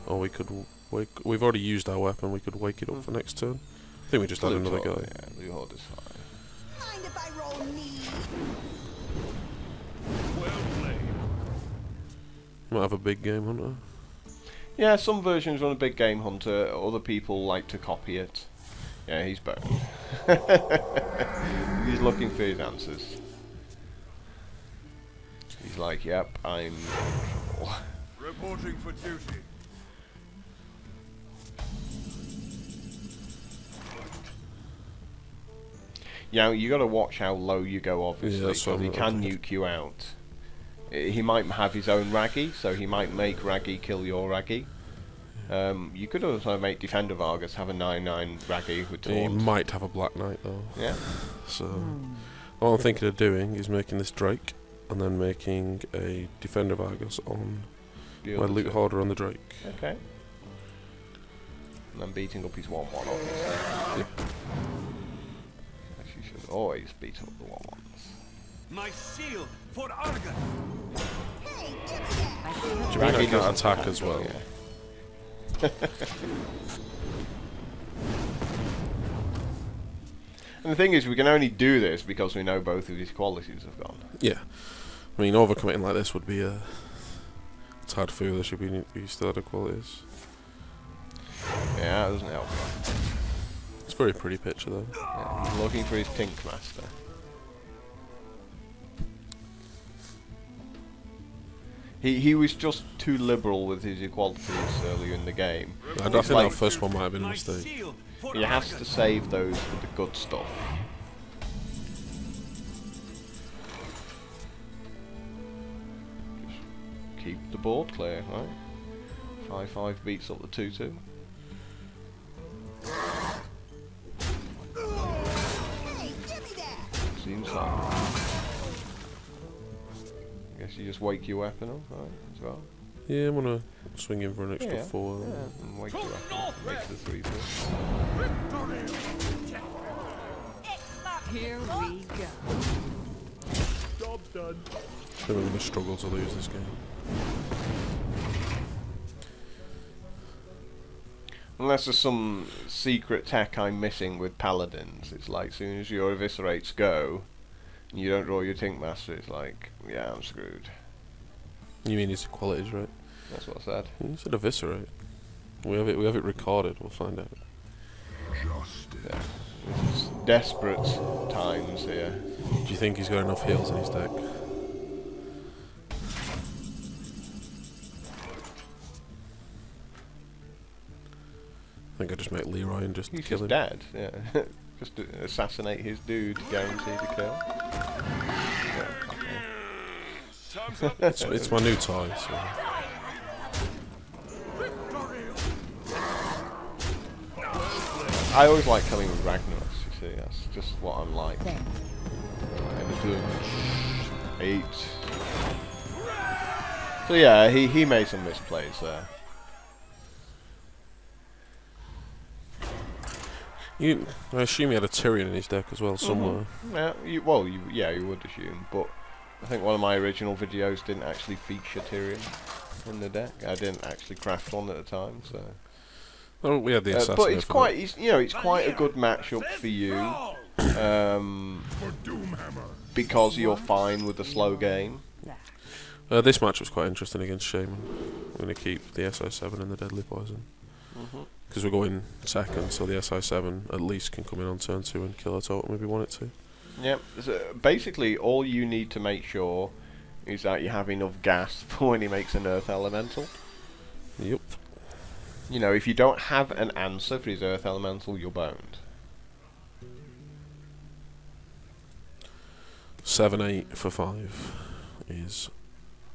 Or we could wake. We've already used our weapon. We could wake it up for next turn. I think we just had Loot another Hoarder, guy. yeah, Loot Hoarder's fine. Mind if I roll me? Well played. Might have a big game hunter. Yeah, some versions run a big game hunter, other people like to copy it. Yeah, he's boned. He's looking for his answers. He's like, yep, I'm in trouble. Reporting for duty. Yeah, you got to watch how low you go, obviously, that's what because he I'm can thinking. nuke you out. He might have his own Raggy, so he might make Raggy kill your Raggy. You could also make Defender Vargas have a 9/9 Raggy with He taunt. might have a Black Knight though. Yeah. So what I'm thinking of doing is making this Drake and then making a Defender Vargas on The my other loot two. hoarder on the Drake. Okay. And then beating up his 1/1, obviously. Actually, should always beat up the 1/1s. My shield for Argon. Hey, give me that. I feel Do you mean I Raggy can't doesn't attack as well? Yeah. And the thing is, we can only do this because we know both of his qualities have gone. Yeah. I mean, overcommitting like this would be a tad foolish if we still had qualities. Yeah, that doesn't help. It's a very pretty picture though. Yeah, he's looking for his Tinkmaster. He was just too liberal with his equalities earlier in the game. I think that first one might have been a My mistake. shield for He has to Argon. save those for the good stuff. Just keep the board clear, right? 5/5 beats up the 2/2. Hey, give me that. Seems like. I guess you just wake your weapon up, right? As well. Yeah, I'm gonna swing in for an extra Yeah. 4. Yeah, and wake your weapon up. Make the 3/4. Here we go. Job done. I think we're gonna struggle to lose this game. Unless there's some secret tech I'm missing with paladins. It's like, as soon as your eviscerates go, and you don't draw your Tinkmaster, it's like, yeah, I'm screwed. You mean his qualities, right? That's what I said. You said eviscerate. We have it recorded. We'll find out. Yeah. It's desperate times here. Do you think he's got enough heals in his deck? think I just make Leroy and just He's kill just him. dead, yeah. Just to assassinate his dude, guaranteed to kill. Time's up. It's my new toy, so... I always like killing with Ragnaros, you see, that's just what I'm like. Thanks. Anything. 8. So yeah, he made some misplays there. I assume he had a Tyrion in his deck as well, somewhere. Yeah, you would assume, but I think one of my original videos didn't actually feature Tyrion in the deck. I didn't actually craft one at the time, so. Oh, we had the assassin. But it's quite, it's quite a good matchup for you, because you're fine with the slow game. This match was quite interesting against Shaman. I'm going to keep the SI7 and the Deadly Poison. Because we're going second, so the SI7 at least can come in on turn 2 and kill a totem if we want it to. Yep, so basically all you need to make sure is that you have enough gas for when he makes an Earth Elemental. Yep. You know, if you don't have an answer for his Earth Elemental, you're boned. 7-8 for 5 is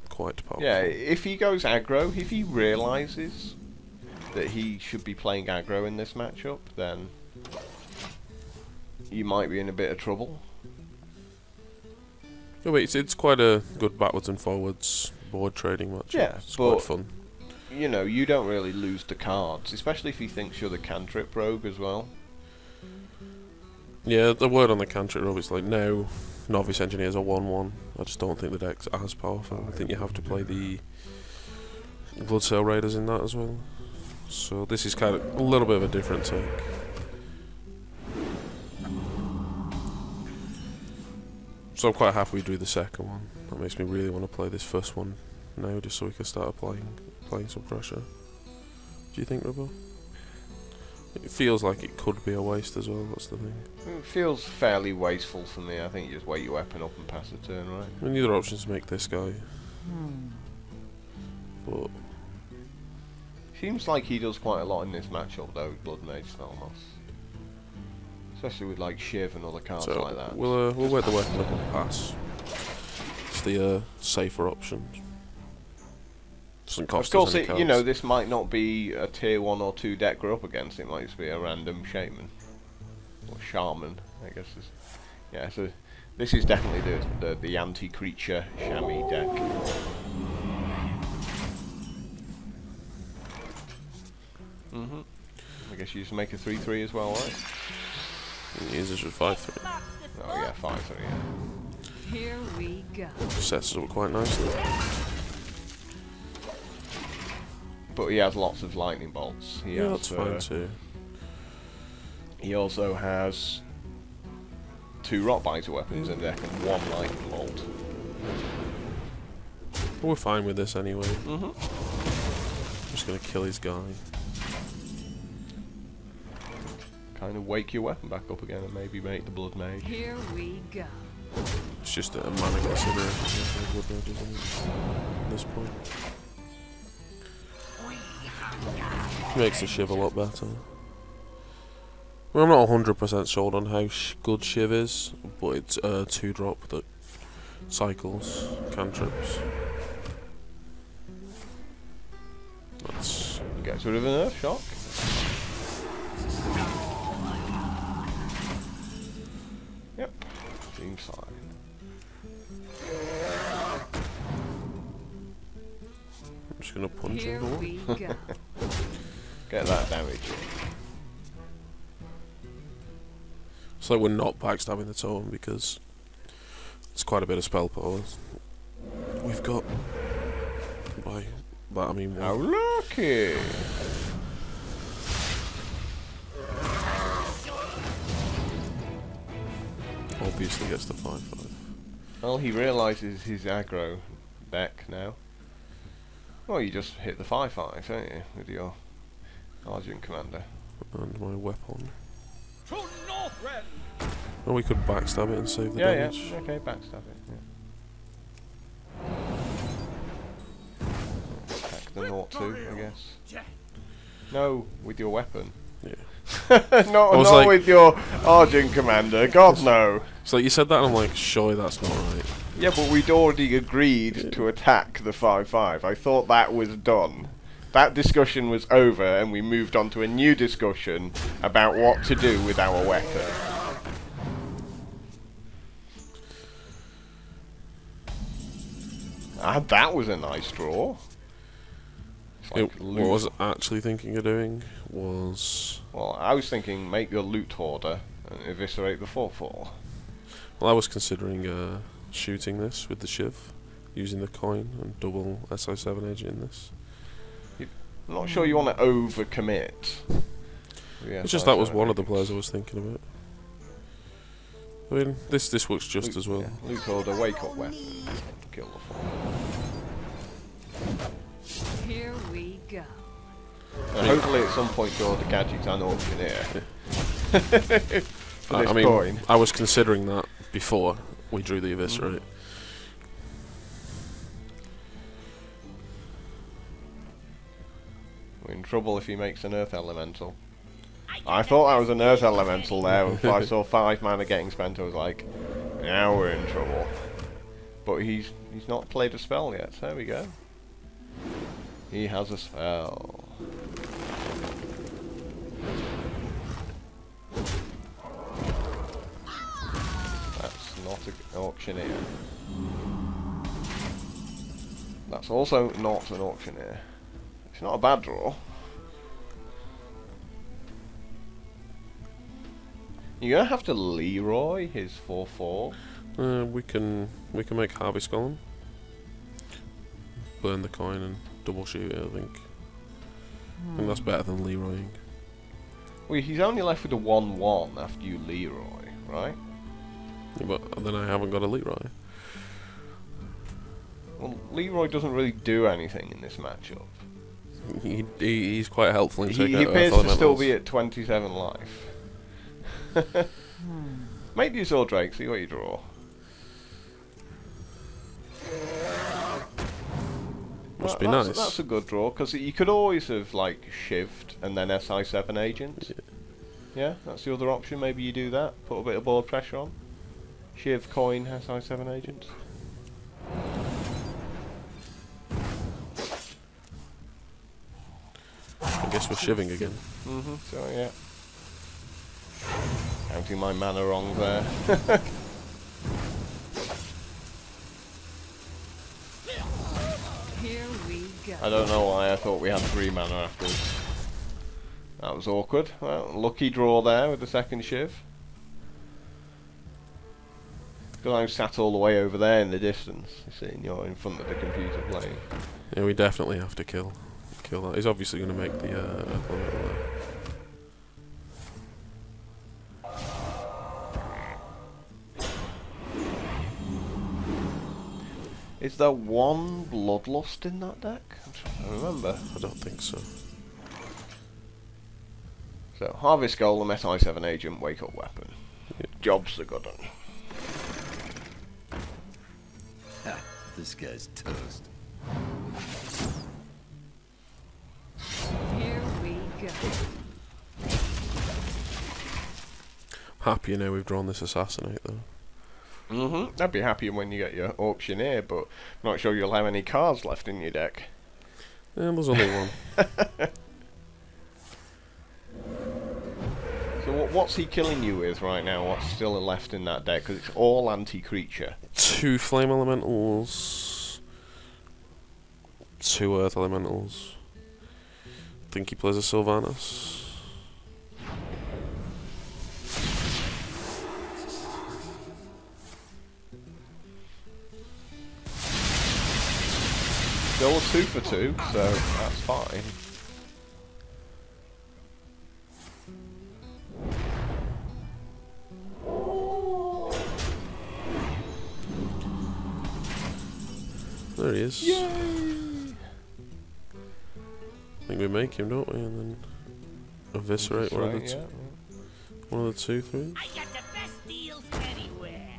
quite powerful. Yeah, if he goes aggro, if he realises that he should be playing aggro in this matchup, then you might be in a bit of trouble. Yeah, but it's quite a good backwards and forwards board trading match. Yeah, it's but quite fun. You know, you don't really lose the cards, especially if he thinks you're the cantrip rogue as well. Yeah, the word on the cantrip rogue is like, no, novice engineers are 1-1. I just don't think the deck's as powerful. I think you have to play the Bloodsail Raiders in that as well. So this is kind of a little bit of a different take. So I'm quite happy we drew the second one. That makes me really want to play this first one now, just so we can start applying some pressure. Do you think, Ribbo? It feels like it could be a waste as well, that's the thing. It feels fairly wasteful for me. I think you just wait your weapon up and pass the turn, right? I mean, the other option is to make this guy. But Seems like he does quite a lot in this matchup though, Blood Mage Spellmoss. Especially with like Shiv and other cards so like that. we'll wait the weapon up and pass. It's the safer option. Doesn't cost Of course, us any cards. you know, this might not be a tier 1 or 2 deck we're up against. It might just be a random Shaman or Shaman, I guess. Yeah, so this is definitely the anti-creature Shami deck. I guess you just make a 3/3 as well, right? He uses with 5/3. Oh yeah, 5/3. Yeah. Here we go. Sets us up quite nicely. But he has lots of lightning bolts. He Yeah, has, that's fine too. He also has 2 Rockbiter weapons in deck and 1 lightning bolt. But we're fine with this anyway. Mm-hmm. I'm just gonna kill his guy. Kind of wake your weapon back up again and maybe make the Blood Mage. Here we go. It's just a mana consideration for the Blood Mage, isn't it? At this point. Makes the Shiv a lot better. Well, I'm not 100% sold on how good Shiv is, but it's a 2-drop that cycles cantrips. That's... Gets rid of an Earth Shock. Yep, seems fine. I'm just gonna punch Here him for we one. go. Get that damage. It's like we're not backstabbing the totem because it's quite a bit of spell power we've got. By that I mean How lucky! obviously gets the 5/5. Well, he realises his aggro deck now. Well, you just hit the 5/5, don't you, with your Argent Commander. And my weapon. To Northrend! Or we could backstab it and save the Yeah, damage. yeah, okay, backstab it. Yeah. Attack the Naught 2, I guess. No, with your weapon. not like, with your Argent Commander, God no. So you said that and I'm like, surely that's not right. Yeah, but we'd already agreed to attack the 5/5. I thought that was done. That discussion was over and we moved on to a new discussion about what to do with our weapon. That was a nice draw. Like What I was actually thinking of doing was... Well, I was thinking make your loot hoarder and eviscerate the 4/4. Well, I was considering shooting this with the shiv, using the coin and double SI7 edge in this. I'm not sure you want to overcommit. It's just that was one of the players I was thinking about. I mean, this works just loot, as well. Yeah. Loot hoarder, wake up weapon. Kill the 4. Here we go. And hopefully at some point you're the gadgets and auctioneer. For this I mean, coin. I was considering that before we drew the eviscerate. We're in trouble if he makes an Earth Elemental. I thought that was an Earth Elemental there, and I saw 5 mana getting spent, I was like, now we're in trouble. But he's not played a spell yet, so there we go. He has a spell. That's not an auctioneer. That's also not an auctioneer. It's not a bad draw. You're gonna have to Leroy his 4/4. We can make Harvest Golem, burn the coin and double shoot it. I think that's better than Leroying. Well, he's only left with a 1/1 after you Leroy, right? Yeah, but then I haven't got a Leroy. Well, Leroy doesn't really do anything in this matchup. He's quite helpful in taking He out appears Earth to still Elementals. be at 27 life. Make the Azure Drake, see what you draw. Must be nice. That's a good draw, because you could always have, like, shivved and then SI7 agent. Yeah, that's the other option. Maybe you do that. Put a bit of board pressure on. Shiv, coin, SI7 agent. I guess we're shivving again. So, yeah. Counting my mana wrong there. Here we go. I don't know why I thought we had 3 mana afterwards. That was awkward. Well, lucky draw there with the second shiv. Because I'm sat all the way over there in the distance. You see, and you're in front of the computer playing. Yeah, we definitely have to kill that. He's obviously going to make the Earth Elemental there. Is there one Bloodlust in that deck? I'm trying to remember. I don't think so. So, Harvest Golem, SI7 Agent, Wake Up Weapon. Job's the good one. Ha, this guy's toast. Here we go. Happy now we've drawn this Assassinate though. I'd be happy when you get your Auctioneer, but I'm not sure you'll have any cards left in your deck. Yeah, there's only one. So what's he killing you with right now? What's still left in that deck? Because it's all anti-creature. 2 Flame Elementals, 2 Earth Elementals. I think he plays a Sylvanas. Still a 2 for 2, so that's fine. There he is. Yay! I think we make him, don't we? And then eviscerate one of the Yeah. one of the 2/3. I got the best deals anywhere.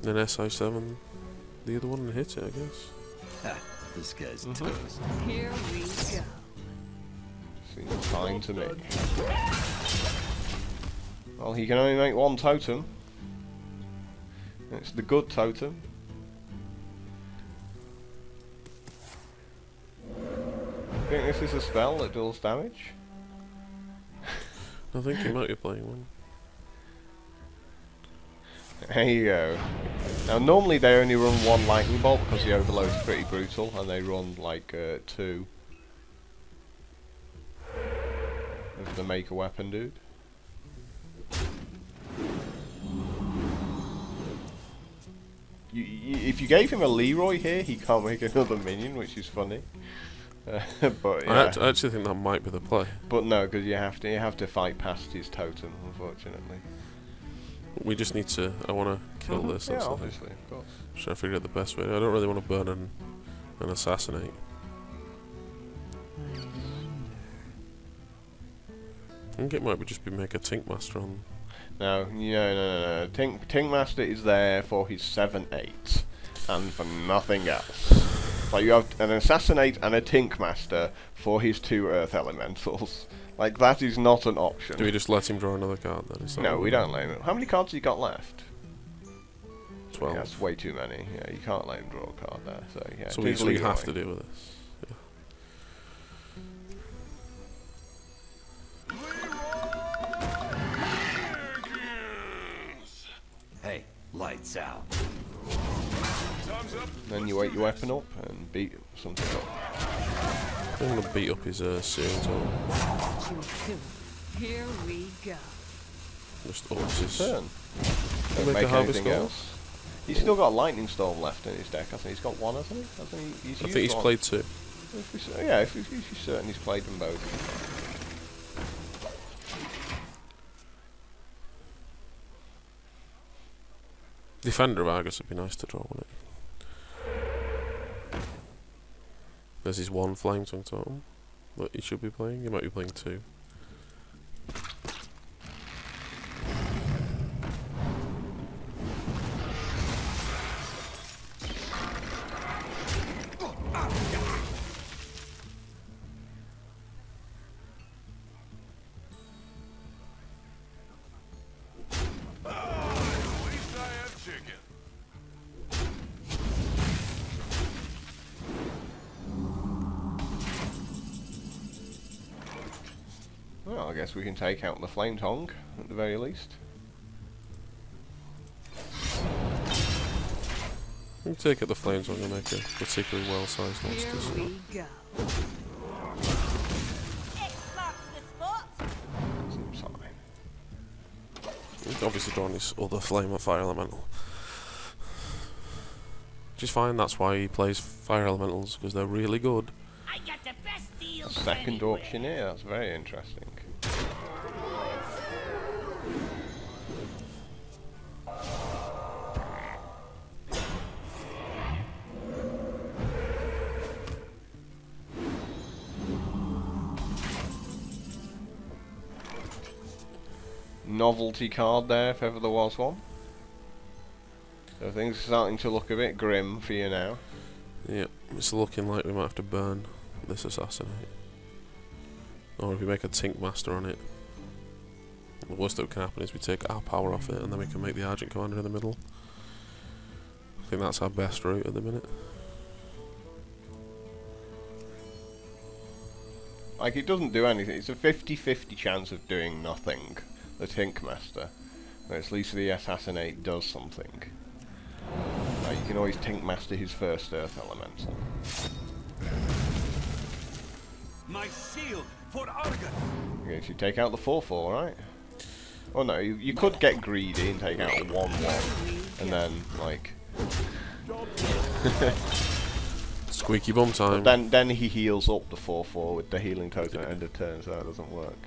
Then SI7, the other one, and hit it, I guess. Ha, this guy's toast. Here we go. Seems fine to me. Well, he can only make one totem. It's the good totem. I think this is a spell that deals damage. I think you might be playing one. There you go. Now normally they only run one lightning bolt because the overload's pretty brutal, and they run like 2 of the make a weapon dude. If you gave him a Leroy here, he can't make another minion, which is funny. But yeah. I actually think that might be the play. But no, because you have to fight past his totem, unfortunately. We just need to. I want to kill this. Yeah, that's the thing. obviously, of course. Just trying to figure out the best way. I don't really want to burn and assassinate. I think it might be just be make a Tink Master on. No. Tink Master is there for his 7/8 and for nothing else. Like you have an Assassinate and a Tink Master for his 2 Earth Elementals. Like that is not an option. Do we just let him draw another card then? No, we don't let him. How many cards has he got left? 12. Yeah, that's way too many. Yeah, you can't let him draw a card there. So yeah. So please we leave have it to away. deal with this. Hey, lights out. Time's up. Then you wake your weapon up and beat something up. I'm going to beat up his Searing Totem. Here we go. Just ups his... Turn. Make Don't a make Harvest anything Gold. else. He's still got a Lightning Storm left in his deck. I think he's got one, hasn't he? He's I used think he's one. played 2. If you're certain he's played them both. Defender of Argus would be nice to draw, wouldn't it? There's his 1 Flame Tongue Totem that he should be playing. He might be playing 2. Well, I guess we can take out the Flame Tongue at the very least. We can take out the Flame Tongue and make a particularly well-sized monster. Here So. we go. X marks the spot. Seems fine. He's obviously drawing his other Flame or Fire Elemental. Which is fine, that's why he plays Fire Elementals, because they're really good. I got the best A deals. second anywhere. Auctioneer, that's very interesting. Novelty card there, if ever there was one. So things are starting to look a bit grim for you now. Yep, it's looking like we might have to burn this Assassinate. Or if we make a Tink Master on it, the worst that can happen is we take our power off it and then we can make the Argent Commander in the middle. I think that's our best route at the minute. Like, it doesn't do anything. It's a 50-50 chance of doing nothing, the Tink Master. But at least the Assassinate does something. Like, you can always Tink Master his first Earth Elemental. My shield for Argus. Okay, so you take out the 4/4, right? Oh no, you could get greedy and take out a 1/1, and then, like... Squeaky bum time. Then he heals up the 4/4 with the healing totem at end of turn, so that doesn't work.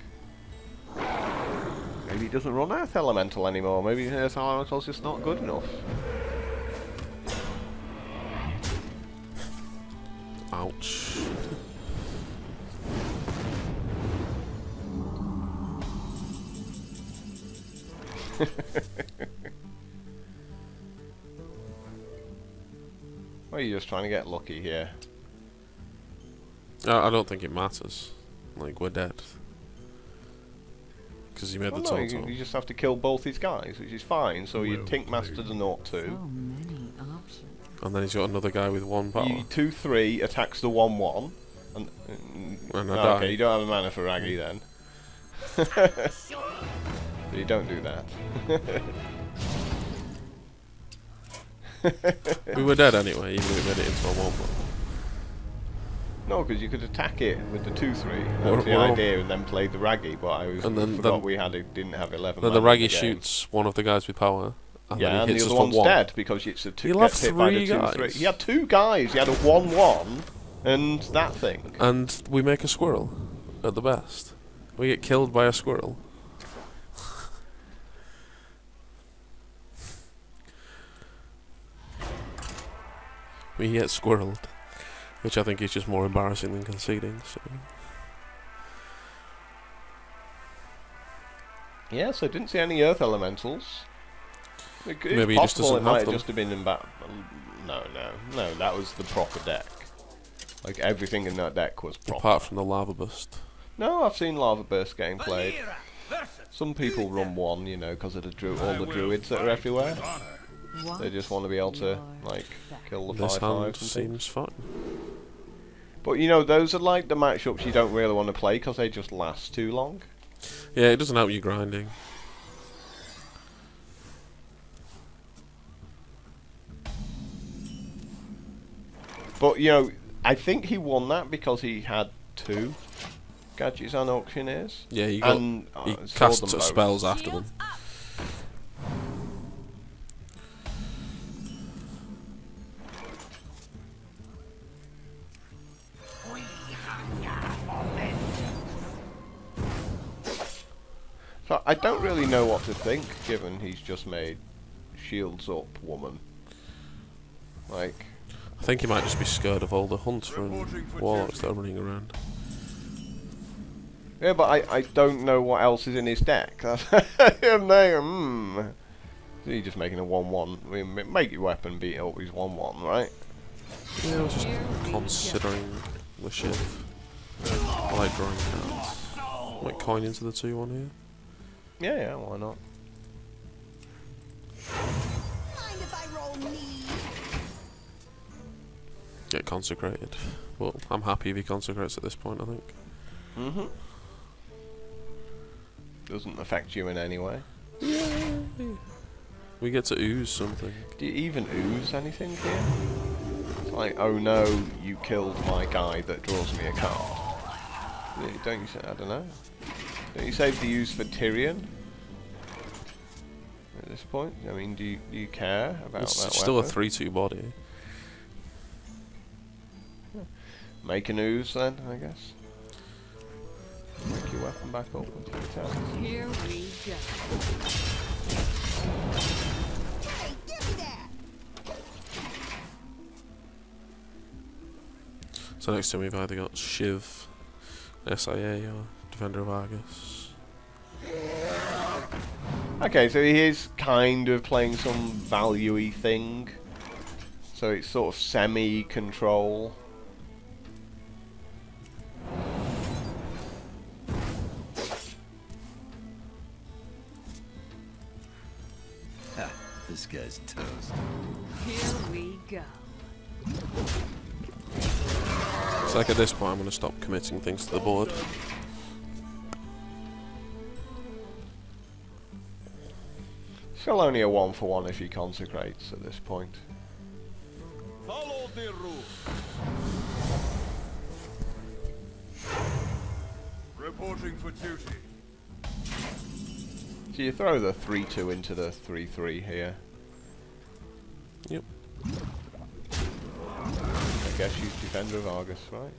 Maybe he doesn't run Earth Elemental anymore. Maybe Earth Elemental's just not good enough. Ouch. Or are you just trying to get lucky here? I don't think it matters. Like, we're dead. Because he made Well, the no, total. you just have to kill both his guys, which is fine. So you Well Tink Master played. the 0-2. So many options. And then he's got another guy with 1 power. You 2-3 attacks the 1-1. And And I oh, die. okay, you don't have a mana for Raggy then. So you don't do that. We were dead anyway, even if we made it into a 1-1. No, because you could attack it with the 2-3. That We're- was the we're all- idea, and then play the Raggy. But I And then- forgot then- we didn't have 11. Then the mana in Raggy game. shoots one of the guys with power. And Yeah, then and he hits the us other for one's 1. dead because it's a two. He left Gets hit by the 3 2-3. guys. He had 2 guys. He had a 1-1 and that thing. And we make a squirrel, at the best. We get killed by a squirrel. We get squirreled. Which I think is just more embarrassing than conceding, so... Yeah, so didn't see any Earth Elementals. It's Maybe he just possible doesn't it might have have them. just have been in back. No, that was the proper deck. Like everything in that deck was proper. Apart from the lava burst. No, I've seen Lava Burst game played. Valera versus Some people run 1, you know, because of the all the druids that are everywhere. What They just want to be able to like kill the This 5/5s hand and things. seems fine. But you know, those are like the matchups you don't really want to play because they just last too long. Yeah, it doesn't help you grinding. But you know, I think he won that because he had 2 gadgets and auctioneers. Yeah, you got... And he saw them casts both. spells after them. So I don't really know what to think, given he's just made shields up woman. Like, I think he might just be scared of all the hunter and warlocks that are running around. yeah, but I don't know what else is in his deck. That's He's just making a 1-1. I mean, make your weapon beat up his 1-1, right? Yeah, I was just considering the shift. I like drawing cards. I might coin into the 2-1 here. Yeah, why not? Mind if I roll me? Get consecrated. Well, I'm happy if he consecrates at this point, I think. Mm-hmm. Doesn't affect you in any way. We get to ooze something. Do you even ooze anything here? It's like, oh no, you killed my guy that draws me a card. Don't you say, I don't know. Don't you save the use for Tyrion? At this point? I mean, do you care about It's that still weapon? a 3/2 body. Make an ooze then, I guess. Make your weapon back up until it tells. Here we go. Hey, give me that! So next time we've either got Shiv, SIA, or Defender of Argus. Okay, so he is kind of playing some value-y thing. So it's sort of semi-control. Ha, this guy's toast. Here we go. It's like at this point I'm going to stop committing things to the board. Still only a 1-for-1 if he consecrates at this point. follow the rule. Reporting for duty. So you throw the 3-2 into the 3-3 here. Yep. I guess use Defender of Argus, right?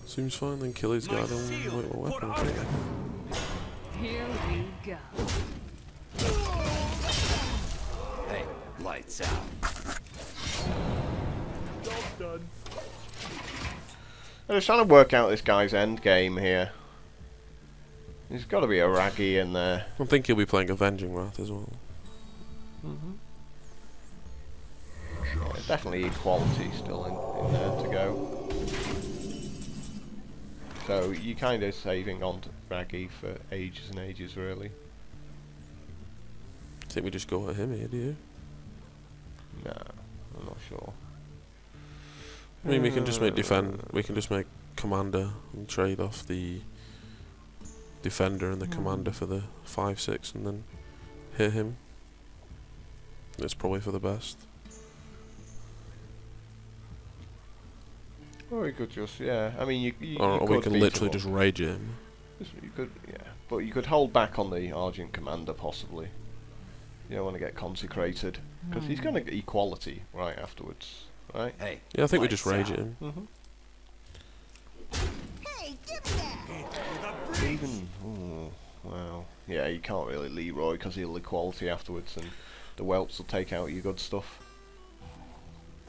Seems fine, then kill his guy and wait what weapon I think. Here we go. Hey, lights out. Job done. I'm just trying to work out this guy's end game here. There's got to be a Raggy in there. I think he'll be playing Avenging Wrath as well. Yeah, definitely equality still in there to go. So you're kind of saving on to Raggy for ages and ages, really. I think we just go at him here, do you? No, I'm not sure. I mean, we can just make we can just make commander and trade off the defender and the commander for the 5/6 and then hit him. It's probably for the best. Or we could just, yeah. I mean, you Or could we can beat literally him just rage him. You could, yeah. But you could hold back on the Argent Commander, possibly. You don't want to get consecrated. Because he's going to get equality right afterwards, right? Hey. Yeah, I think we just lights rage out. him. Hey, give me that! Even, ooh, wow. Yeah, you can't really Leroy because he'll equality afterwards and the whelps will take out your good stuff.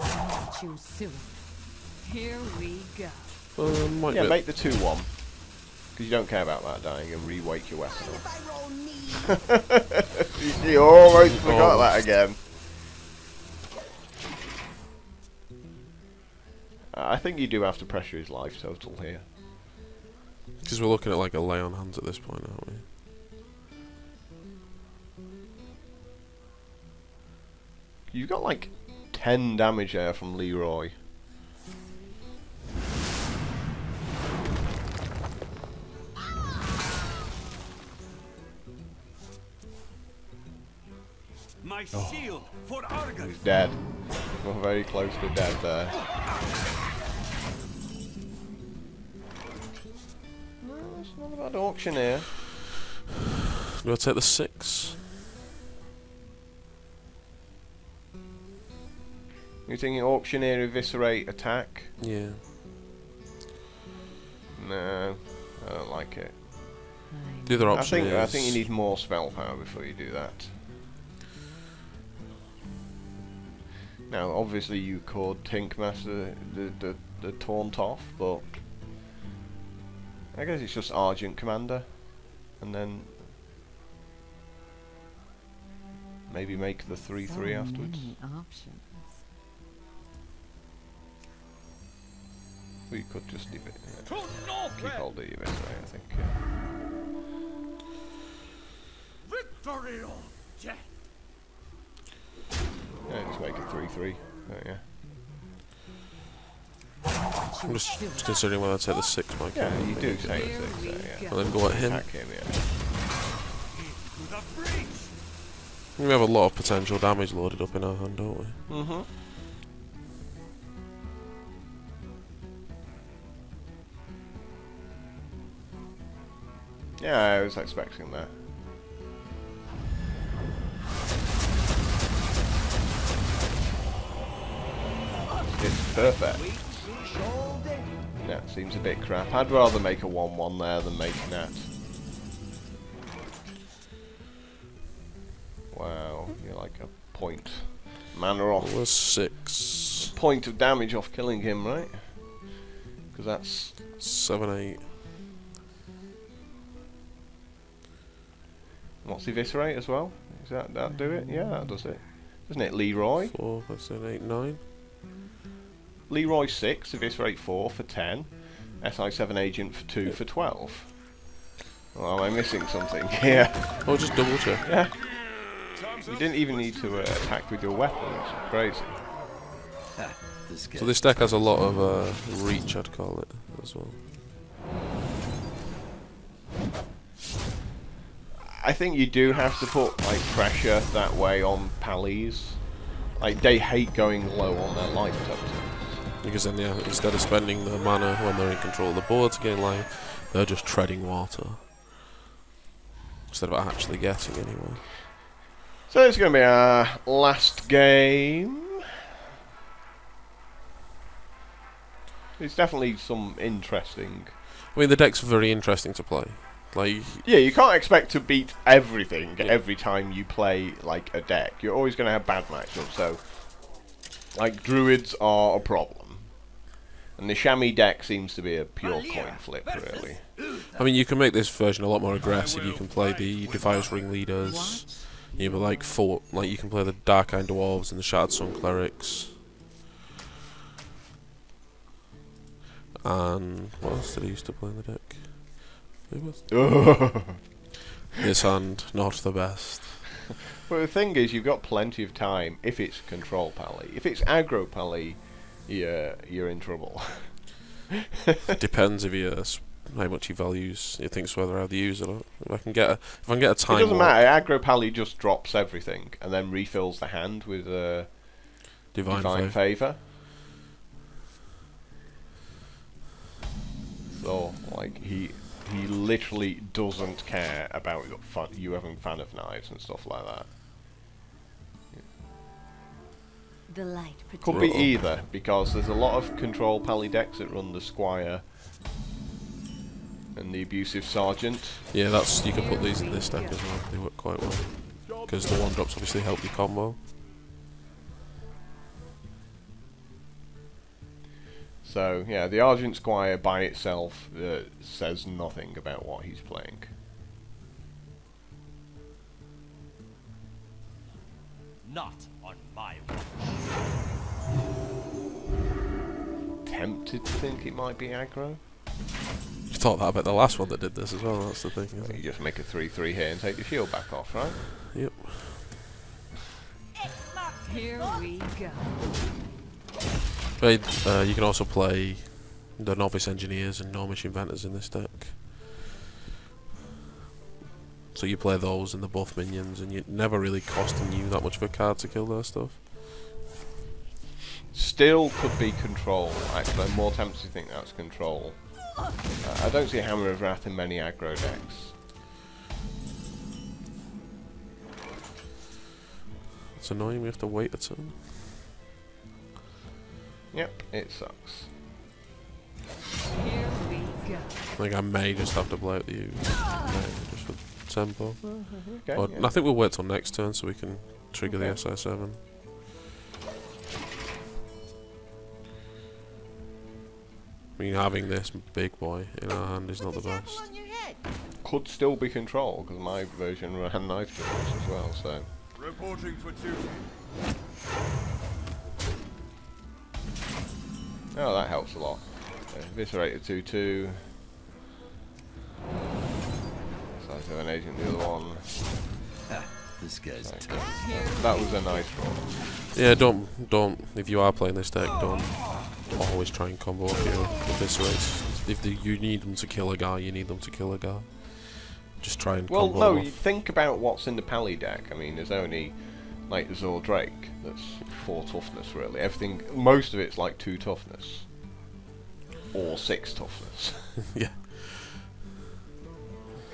Meet you soon. Here we go. Might Yeah, be make the 2-1. Because you don't care about that dying and re-wake your weapon up. If I roll knee. You almost forgot that again. I think you do have to pressure his life total here. because we're looking at like a lay on hands at this point, aren't we? You've got like 10 damage there from Leroy. My shield for Argus. He's dead. We're very close to dead there. No, it's not a bad auctioneer. We'll take the 6. You thinking auctioneer eviscerate attack? Yeah. No, I don't like it. The other option I is... think you need more spell power before you do that. Now, obviously, you could Tinkmaster the taunt off, but I guess it's just Argent Commander, and then maybe make the 3/3 afterwards. Many options. We could just leave it. To Keep hold of your best way, I think. victory or death. Yeah, just make it 3/3. Yeah. I'm just considering whether to take the 6, Mike. Yeah, you do take the 6 there, yeah. And then go at him. Attack him, yeah. To the breach. We have a lot of potential damage loaded up in our hand, don't we? Mm-hmm. Yeah, I was expecting that. It's perfect. That seems a bit crap. I'd rather make a 1/1 there than make that. Wow, you're like a point mana off. It was 6. Point of damage off killing him, right? Because that's 7, 8. what's eviscerate as well? Does that do it? Yeah, that does it. Doesn't it, Leroy? 4, 5, 7, 8, 9. Leroy 6, eviscerate 4 for 10. SI7 agent for 2 for 12. Well, am I missing something? Yeah. Oh, just double check. Yeah. You didn't even need to attack with your weapon, which is crazy. Ha, this guy. So this deck has a lot of reach, I'd call it, as well. I think you do have to put like pressure that way on Pallies. Like, they hate going low on their life totals. Because then, yeah, instead of spending the mana when they're in control of the board to gain life, they're just treading water. Instead of actually getting anywhere. So it's going to be our last game. It's definitely some interesting... I mean, the deck's very interesting to play. Like, yeah, you can't expect to beat everything every time you play like a deck. You're always going to have bad matchups. So, like, Druids are a problem. And the Shaman deck seems to be a pure coin flip, really. I mean, you can make this version a lot more aggressive. You can play the Defiance Ringleaders. You can like you can play the Dark Eye Dwarves and the Shattered Sun Clerics. And what else did he used to play in the deck? Who was? This hand, not the best. But the thing is, you've got plenty of time if it's control pally. If it's aggro pally, you're in trouble. Depends if he how much he values. He thinks whether I'd use it or not. If I can get a time. It doesn't warp, matter. Aggro pally just drops everything and then refills the hand with divine favor. So like he literally doesn't care about you having fan of knives and stuff like that. The light Could be either, because there's a lot of control pally decks that run the Squire and the Abusive Sergeant. Yeah, you can put these in this deck as well. They work quite well because the 1-drops obviously help you combo. So yeah, the Argent Squire by itself says nothing about what he's playing. Not on my watch. Tempted to think it might be aggro. You thought that about the last one that did this as well. That's the thing. Isn't You it? just make a 3/3 here and take your shield back off, right? Yep. Here we go. But you can also play the Novice Engineers and Gnomish Inventors in this deck. So you play those and the buff minions, and you're never really costing you that much of a card to kill their stuff. Still could be control. Actually, I'm more tempted to think that's control. I don't see Hammer of Wrath in many aggro decks. It's annoying, we have to wait a turn. Yep, it sucks. Here we go. I think I may just have to blow out the use. Just for tempo. Okay, But yeah. I think we'll wait till next turn so we can trigger the SI7. I mean, having this big boy in our hand is not the best. Could still be control, because my version ran knife drills as well, so... Reporting for duty. Oh, that helps a lot. Eviscerated 2/2. Size of an agent, the other one. This guy's So, tough. that was a nice roll. Yeah, don't. If you are playing this deck, don't always try and combo up your eviscerates. If you need them to kill a guy, you need them to kill a guy. Just try and Well, combo no, them you off. think about what's in the Pally deck. I mean, there's only like Zor Drake. That's 4 toughness, really. Everything, most of it's like 2 toughness. Or 6 toughness. Yeah.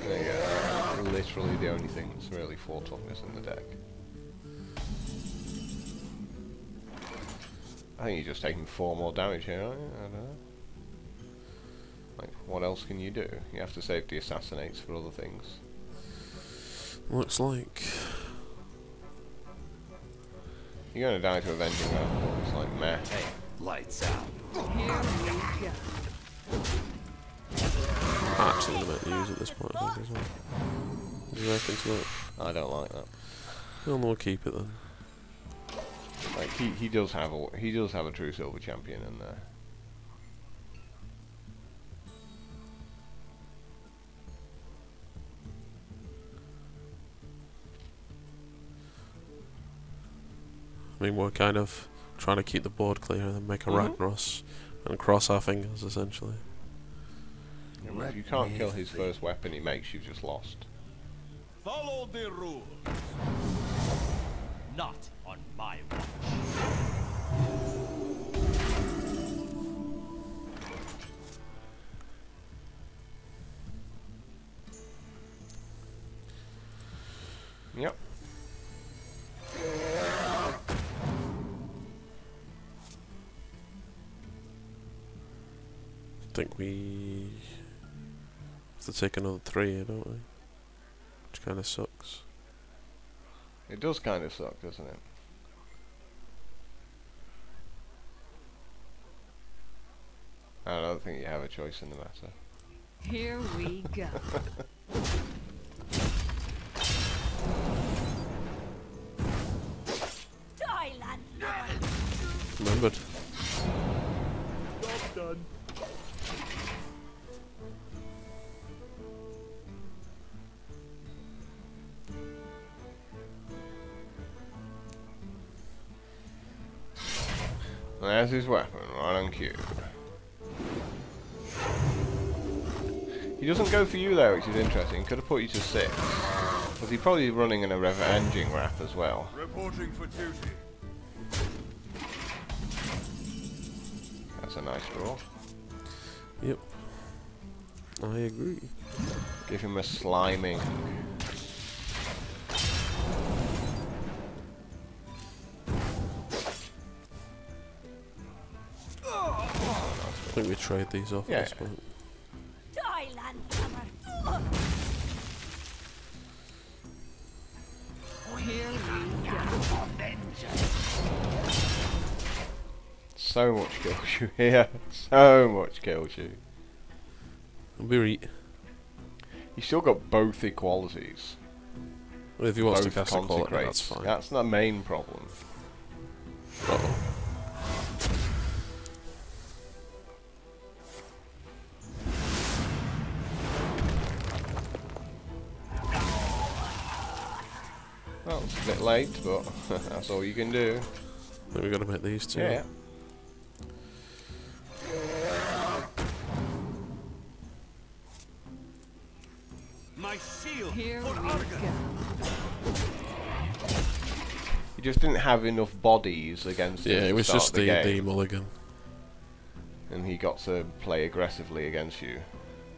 Yeah, literally the only thing that's really 4 toughness in the deck. I think you're just taking 4 more damage here, aren't you? I don't know. Like, what else can you do? You have to save the assassinates for other things. Looks like. You're gonna die to Avenging that. It's like meh. Hey, lights out. Here we go. Actually, the to use at this point, I think, as well. What do you reckon to that? I don't like that. Well, we'll keep it then. Like he does have a true silver champion in there. I mean, we're kind of trying to keep the board clear and then make a Ragnaros and cross our fingers, essentially. Yeah, well, if you can't kill his first weapon he makes, you've just lost. Follow the rules. Not on my watch. Yep. I think we have to take another 3 here, don't we? Which kind of sucks. It does kind of suck, doesn't it? I don't think you have a choice in the matter. Here we go. Remembered. Job done. There's his weapon, right on cue. He doesn't go for you there, which is interesting. Could have put you to 6. Because he's probably running in a revenging wrath as well. Reporting for duty. That's a nice draw. Yep. I agree. Give him a sliming. I think we trade these off at this point. Die, landlubber. Here we go. So much kill shoot here. So much kill shoot. We're He's still got both equalities. Well, if he wants to Both cast equality, consecrates. that's fine. That's the main problem. Uh-oh. Well, it's a bit late, but that's all you can do. Then we got to make these two. Yeah. My shield Here for we Argon. go. He just didn't have enough bodies against him Yeah, to it was start just the the game, mulligan. and he got to play aggressively against you.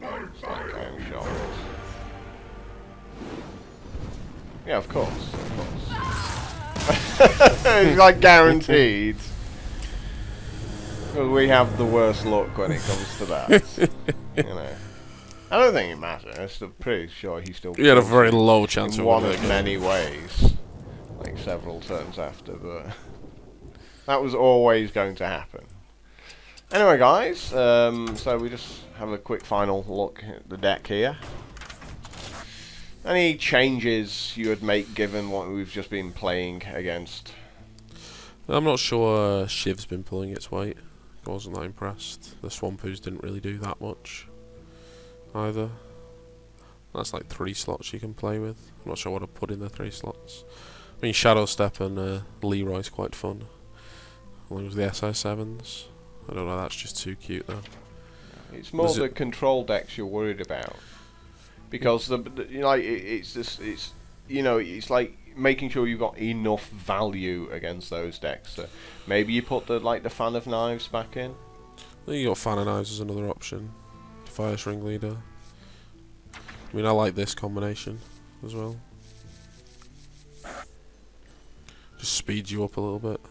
It's like I'm shocked. Yeah, of course, of course. It's like guaranteed. Because we have the worst luck when it comes to that. You know. I don't think it matters. I'm still pretty sure he still. He had a very low chance in of one winning of the game. many ways, like several turns after, but that was always going to happen. Anyway, guys, so we just have a quick final look at the deck here. Any changes you would make given what we've just been playing against? I'm not sure Shiv's been pulling its weight. I wasn't that impressed. The Swampoos didn't really do that much either. That's like 3 slots you can play with. I'm not sure what to put in the 3 slots. I mean, Shadow Step and Leroy's quite fun. Along with the SI7s. I don't know, that's just too cute though. It's more the control decks you're worried about, because you know, it's just it's like making sure you've got enough value against those decks. So maybe you put the Fan of Knives back in. Then you got Fan of Knives as another option. Fire Ringleader. I mean, I like this combination as well. Just speeds you up a little bit.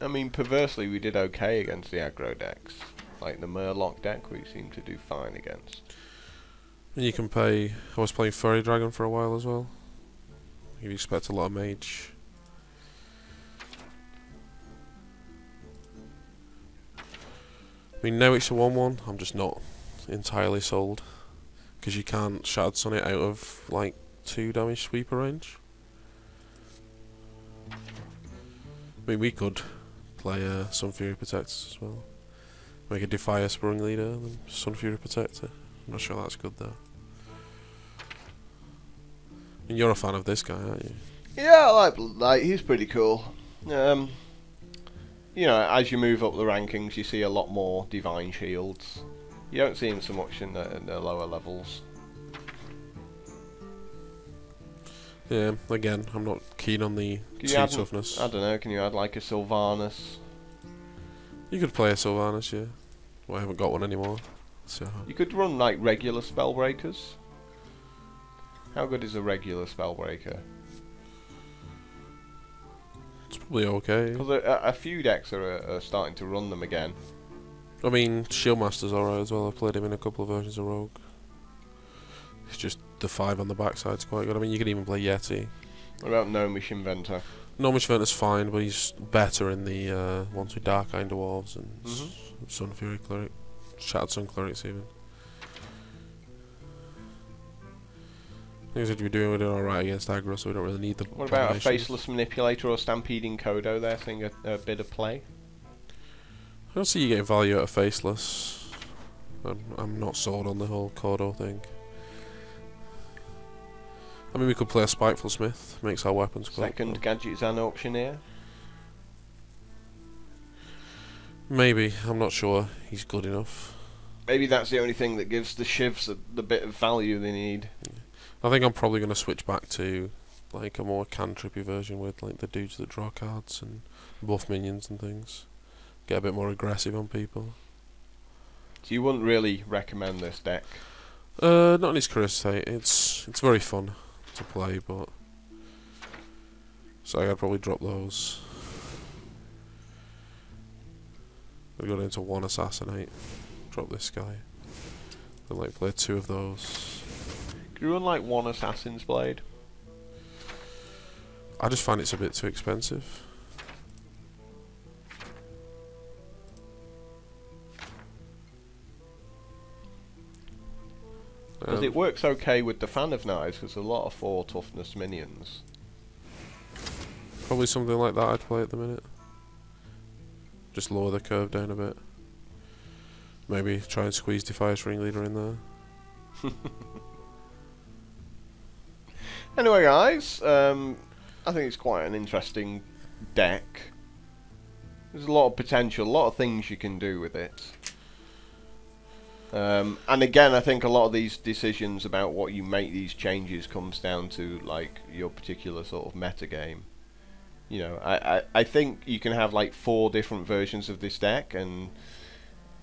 I mean, perversely, we did okay against the aggro decks. Like the Murloc deck, we seem to do fine against. And you can pay. I was playing Furry Dragon for a while as well. You expect a lot of mage. I mean, now it's a 1/1. I'm just not entirely sold, because you can't Shattered Sun it out of like 2 damage sweeper range. I mean, we could play Sun Fury Protectors as well. Make a Defier Sprung Leader and then Sun Fury Protector. I'm not sure that's good though. I mean, you're a fan of this guy, aren't you? Yeah, I like he's pretty cool. You know, as you move up the rankings, you see a lot more Divine Shields. You don't see him so much in the lower levels. Yeah, again, I'm not keen on the 2 toughness. I don't know, can you add like a Sylvanas? You could play a Sylvanas, yeah. Well, I haven't got one anymore. So You could run like regular Spellbreakers. How good is a regular Spellbreaker? it's probably okay. Because a few decks are starting to run them again. I mean, Shieldmaster's alright as well. I've played him in a couple of versions of Rogue. It's just the 5 on the backside's quite good. I mean, you could even play Yeti. What about Gnomish Inventor? Gnomish Inventor's fine, but he's better in the ones with Dark Eye Dwarves and Sun Fury Cleric. Shattered Sun Clerics even. Things that we're doing alright against aggro, so we don't really need the. What about a combinations. Faceless Manipulator or Stampeding Kodo there, seeing a bit of play? I don't see you getting value out of Faceless. I'm not sold on the whole Kodo thing. I mean, we could play a Spiteful Smith, makes our weapons quite Second cool. Gadget Zan Auctioneer? Maybe. I'm not sure he's good enough. Maybe that's the only thing that gives the shivs the bit of value they need. I think I'm probably going to switch back to like a more cantrippy version with like the dudes that draw cards and buff minions and things. Get a bit more aggressive on people. So you wouldn't really recommend this deck? Not in its current state. It's very fun to play, but so I'd probably drop those. We go into 1 assassinate. Drop this guy. And like play 2 of those. Could you run like 1 assassin's blade? I just find it's a bit too expensive. Because it works okay with the fan of knives, because a lot of 4 toughness minions. Probably something like that I'd play at the minute. Just lower the curve down a bit. Maybe try and squeeze Defiance Ringleader in there. Anyway guys, I think it's quite an interesting deck. There's a lot of potential, a lot of things you can do with it. And again, I think a lot of these decisions about what you make these changes comes down to like your particular sort of metagame. You know, I think you can have like 4 different versions of this deck, and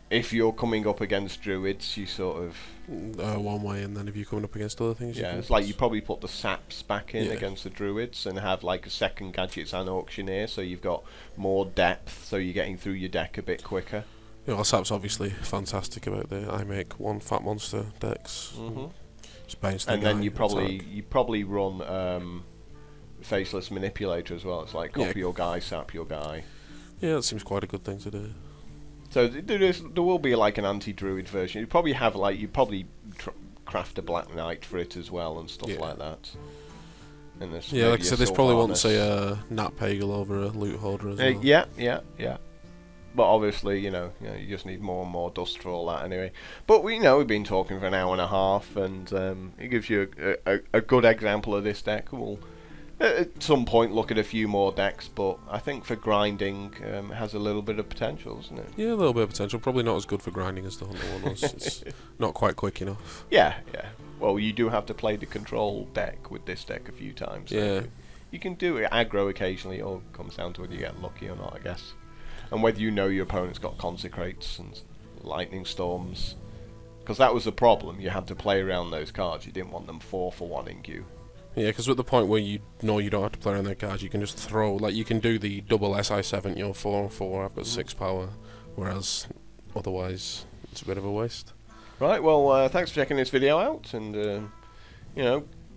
if you're coming up against druids, you sort of one way, and then if you're coming up against other things, yeah, it's like you probably put the saps back in Yeah. against the druids and have like a second gadgets and auctioneer, so you've got more depth, so you're getting through your deck a bit quicker. You know, Sap's obviously fantastic about the I make 1 fat monster decks. Just bounce the And then guy, you attack. probably run faceless manipulator as well. It's like copy your guy, sap your guy. Yeah, that seems quite a good thing to do. So there will be like an anti-druid version. You probably have like craft a black knight for it as well and stuff like that. And there's Yeah, like I maybe a said, this probably won't Sylvanas. say a Nat Pagel over a loot holder as well. Yeah. But obviously, you you just need more and more dust for all that anyway. But we've been talking for an hour and a half, and it gives you a good example of this deck. We'll at some point look at a few more decks, but I think for grinding it has a little bit of potential, doesn't it? Yeah, a little bit of potential. Probably not as good for grinding as the Hunter one was. It's not quite quick enough. Yeah. Well, you do have to play the control deck with this deck a few times. So Yeah. you can do it aggro occasionally, or it comes down to whether you get lucky or not, I guess. And whether you know your opponent's got consecrates and lightning storms. Because that was the problem. You had to play around those cards. You didn't want them 4-for-1-ing you. Yeah, because at the point where you know you don't have to play around their cards, you can just throw, like, you can do the double SI7, 4-4, I've got 6 power, whereas otherwise it's a bit of a waste. Right, well, thanks for checking this video out, and,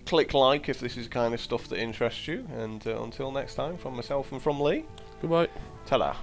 click like if this is the kind of stuff that interests you, and until next time, from myself and from Lee, Goodbye. ta-da.